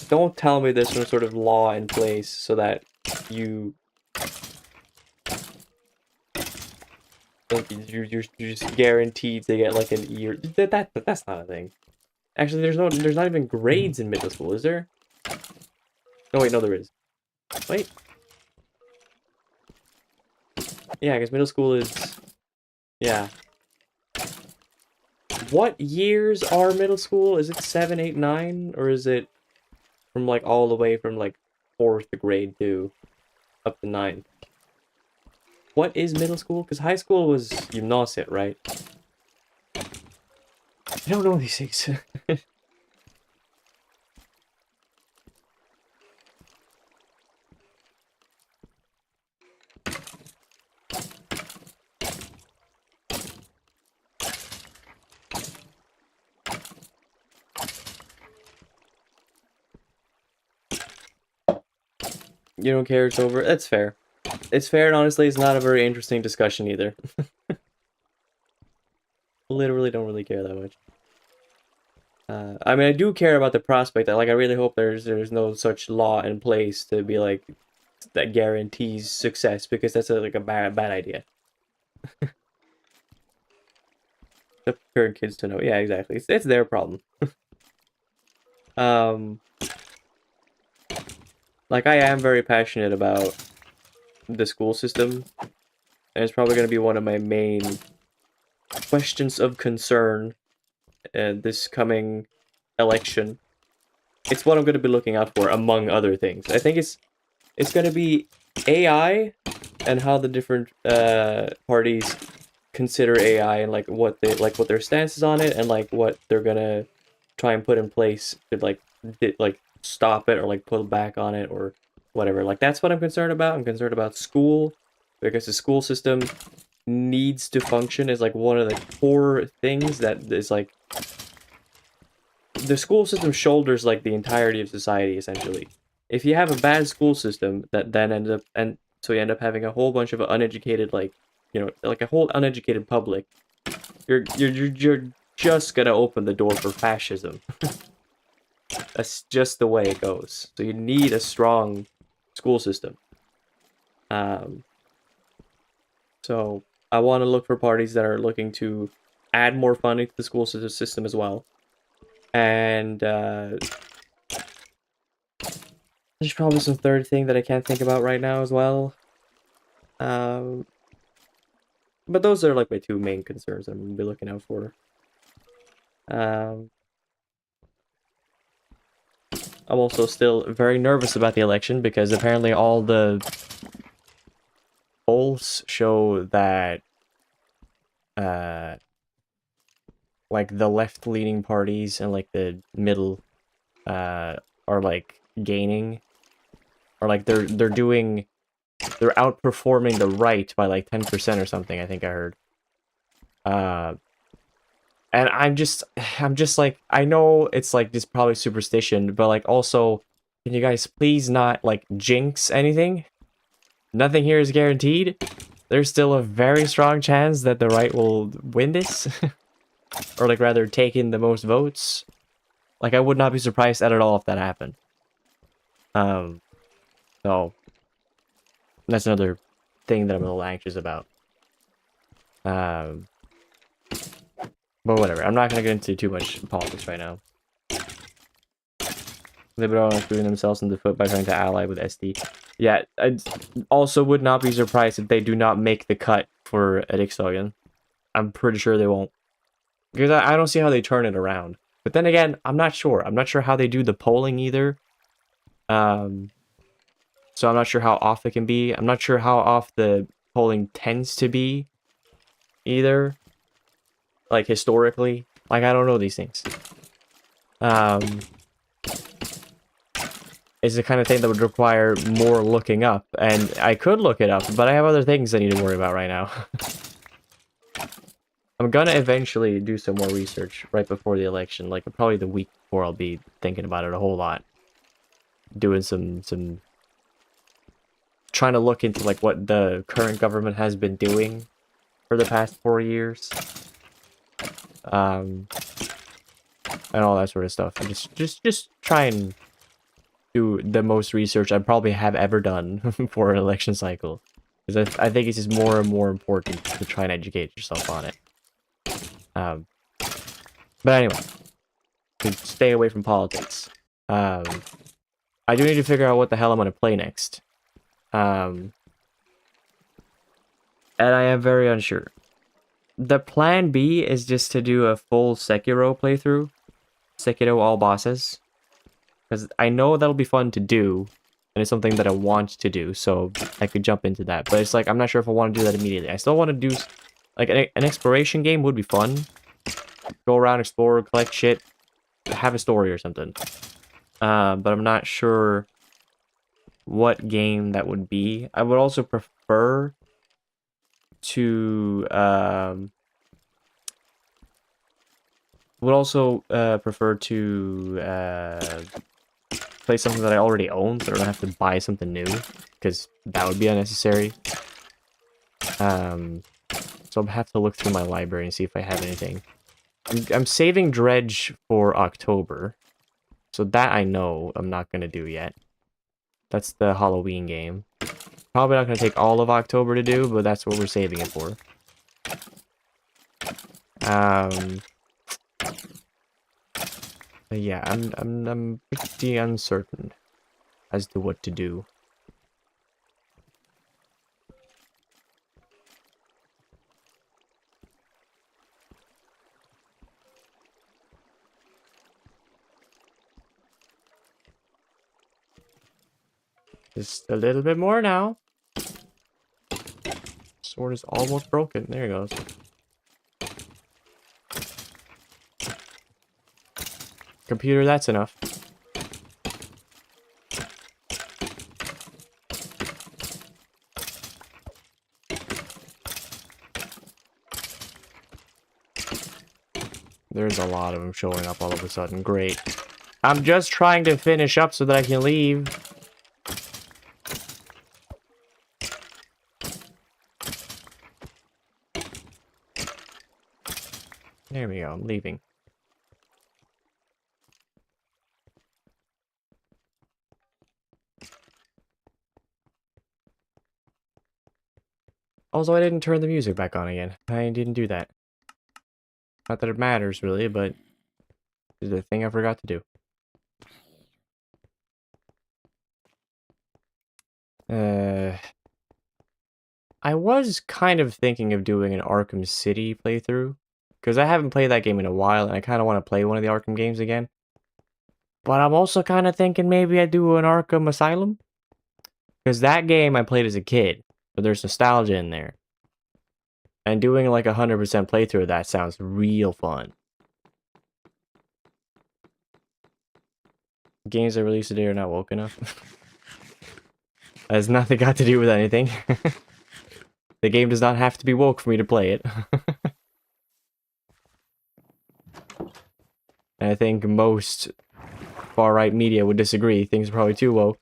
Don't tell me there's some sort of law in place so that you're just guaranteed to get like an year. That's not a thing. Actually, there's not even grades in middle school, is there? Oh wait, no, there is. Wait. Yeah, because middle school is, yeah. What years are middle school? Is it 7, 8, 9, or is it from like all the way from like 4th grade to up to 9th? What is middle school? Because high school was gymnasiet, right? I don't know these things. You don't care it's over? That's fair. It's fair, and honestly, it's not a very interesting discussion either. Literally don't really care that much. I mean, I do care about the prospect. Like, I really hope there's no such law in place to be like that guarantees success, because that's like a bad idea. The current kids to know. Yeah, exactly. It's their problem. Like, I am very passionate about the school system, and it's probably going to be one of my main questions of concern this coming election. It's what I'm going to be looking out for, among other things. I think it's going to be AI and how the different parties consider AI, and like what their stance is on it, and like what they're gonna try and put in place to like stop it or like pull back on it or whatever. Like, that's what I'm concerned about. I'm concerned about school, because the school system needs to function as like one of the core things that is like the school system shoulders like the entirety of society, essentially. If you have a bad school system, that then ends up, and so you end up having a whole bunch of uneducated, like, you know, like a whole uneducated public, you're just gonna open the door for fascism. That's just the way it goes. So you need a strong school system. So I want to look for parties that are looking to add more funding to the school system as well. And there's probably some third thing that I can't think about right now as well. But those are like my two main concerns I'm gonna be looking out for. I'm also still very nervous about the election, because apparently all the polls show that like the left-leaning parties and like the middle are like gaining, or like they're outperforming the right by like 10% or something, I think I heard. And I'm just like, I know it's like just probably superstition, but like also, can you guys please not like jinx anything? Nothing here is guaranteed. There's still a very strong chance that the right will win this. Or like rather take in the most votes. Like, I would not be surprised at all if that happened. So that's another thing that I'm a little anxious about. But whatever. I'm not gonna get into too much politics right now. Liberal are shooting themselves in the foot by trying to ally with SD. Yeah, I also would not be surprised if they do not make the cut for Riksdagen. I'm pretty sure they won't. Because I don't see how they turn it around. But then again, I'm not sure. I'm not sure how they do the polling either. So I'm not sure how off it can be. I'm not sure how off the polling tends to be either. Like, historically. Like, I don't know these things. It's the kind of thing that would require more looking up. And I could look it up, but I have other things I need to worry about right now. I'm gonna eventually do some more research right before the election. Like, probably the week before, I'll be thinking about it a whole lot. Doing some trying to look into like what the current government has been doing for the past 4 years. And all that sort of stuff. And just try and do the most research I probably have ever done for an election cycle. Because I think it's just more and more important to try and educate yourself on it. But anyway, to stay away from politics. I do need to figure out what the hell I'm gonna play next. And I am very unsure. The plan B is just to do a full Sekiro playthrough. Sekiro all bosses. Because I know that'll be fun to do. And it's something that I want to do, so I could jump into that. But it's like, I'm not sure if I want to do that immediately. I still want to do... Like, an exploration game would be fun. go around, explore, collect shit, have a story or something. But I'm not sure what game that would be. I would also prefer to play something that I already own, so I don't have to buy something new, because that would be unnecessary. So I'll have to look through my library and see if I have anything. I'm saving Dredge for October, so that I know I'm not gonna do yet. That's the Halloween game. Probably not gonna take all of October to do, but that's what we're saving it for. But yeah, I'm pretty uncertain as to what to do. Just a little bit more now. Sword is almost broken. There it goes. Computer, that's enough. There's a lot of them showing up all of a sudden. Great. I'm just trying to finish up so that I can leave. There we go. I'm leaving. Also, I didn't turn the music back on again. I didn't do that. Not that it matters, really, but it's a thing I forgot to do. I was kind of thinking of doing an Arkham City playthrough, because I haven't played that game in a while, and I kind of want to play one of the Arkham games again. But I'm also kind of thinking maybe I do an Arkham Asylum, because that game I played as a kid, but there's nostalgia in there. And doing like 100% playthrough of that sounds real fun. Games that released today are not woke enough. That has nothing got to do with anything. The game does not have to be woke for me to play it. And I think most far-right media would disagree. Things are probably too woke.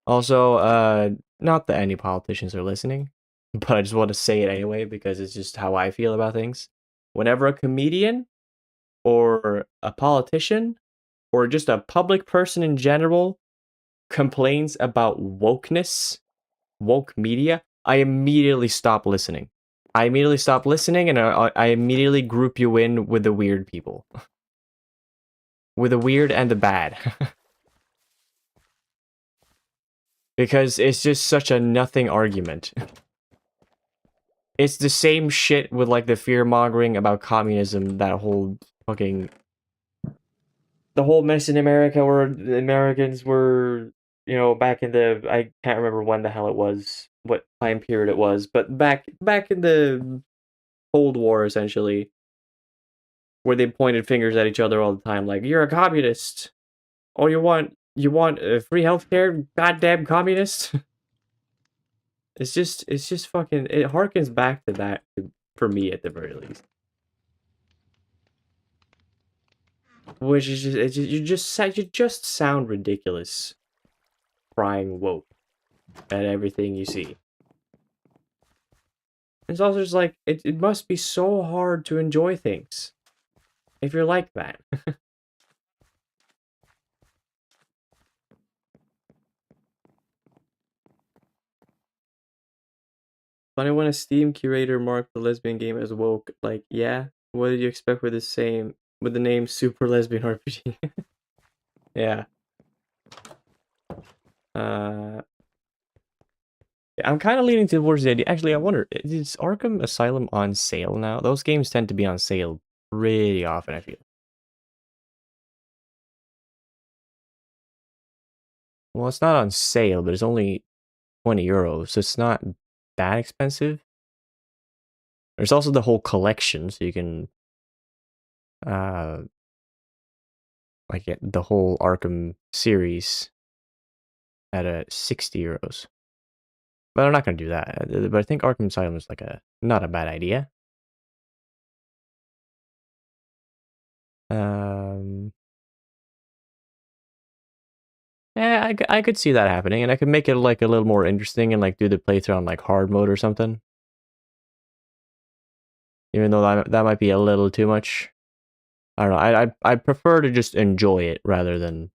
Also, not that any politicians are listening, but I just want to say it anyway because it's just how I feel about things. Whenever a comedian or a politician or just a public person in general complains about wokeness, woke media, I immediately stop listening. I immediately stop listening and I immediately group you in with the weird people. With the weird and the bad. Because it's just such a nothing argument. It's the same shit with like the fear-mongering about communism, that whole fucking... The whole mess in America where the Americans were, you know, back in the... I can't remember when the hell it was, what time period it was, but back in the Cold War, essentially, where they pointed fingers at each other all the time, like, you're a communist! Oh, you want free healthcare, goddamn communist? It's just fucking, it harkens back to that, for me at the very least. Which is you just sound ridiculous crying woke at everything you see. It's also just like, it must be so hard to enjoy things if you're like that. Funny when a Steam curator marked the lesbian game as woke, like, yeah, what did you expect with the name Super Lesbian RPG? Yeah. I'm kind of leaning towards the idea. Actually, I wonder, is Arkham Asylum on sale now? Those games tend to be on sale pretty often, I feel. Well, it's not on sale, but it's only 20 euros, so it's not that expensive. There's also the whole collection, so you can like get the whole Arkham series at a 60 euros. But I'm not gonna do that. But I think Arkham Asylum is like not a bad idea. Yeah, I could see that happening, and I could make it like a little more interesting and like do the playthrough on like hard mode or something. Even though that might be a little too much. I don't know. I prefer to just enjoy it rather than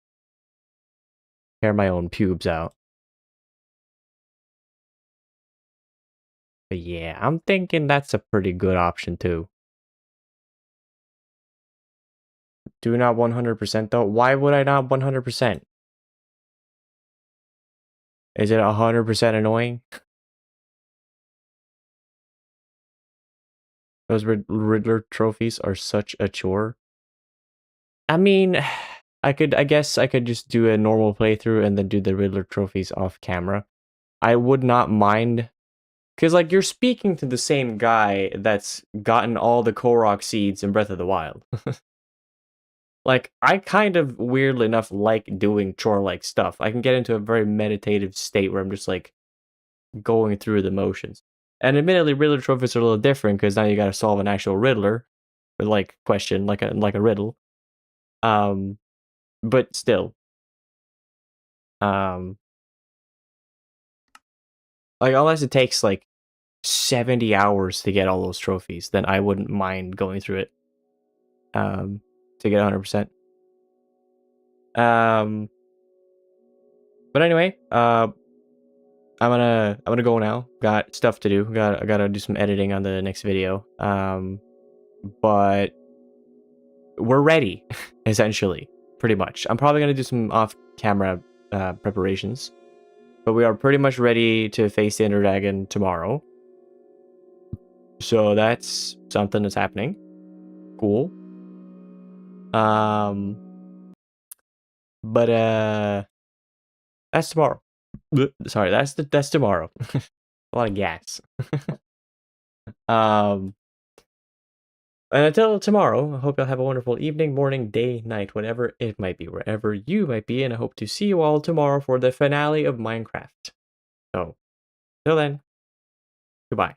tear my own pubes out. But yeah, I'm thinking that's a pretty good option too. Do not 100% though. Why would I not 100%? Is it 100% annoying? Those Riddler trophies are such a chore. I mean, I guess I could just do a normal playthrough and then do the Riddler trophies off camera. I would not mind, because like you're speaking to the same guy that's gotten all the Korok seeds in Breath of the Wild. Like, I kind of weirdly enough like doing chore-like stuff. I can get into a very meditative state where I'm just like going through the motions. And admittedly, Riddler trophies are a little different because now you got to solve an actual Riddler, or like question, like a riddle. But still, like unless it takes like 70 hours to get all those trophies, then I wouldn't mind going through it. To get 100%. But anyway, I'm gonna go now. Got stuff to do. I gotta do some editing on the next video. But we're ready, essentially, pretty much. I'm probably gonna do some off-camera preparations, but we are pretty much ready to face the Ender Dragon tomorrow. So that's something that's happening. Cool. But that's tomorrow. Sorry, that's tomorrow. A lot of gas. And until tomorrow, I hope you'll have a wonderful evening, morning, day, night, whatever it might be, wherever you might be, and I hope to see you all tomorrow for the finale of Minecraft. So, till then, goodbye.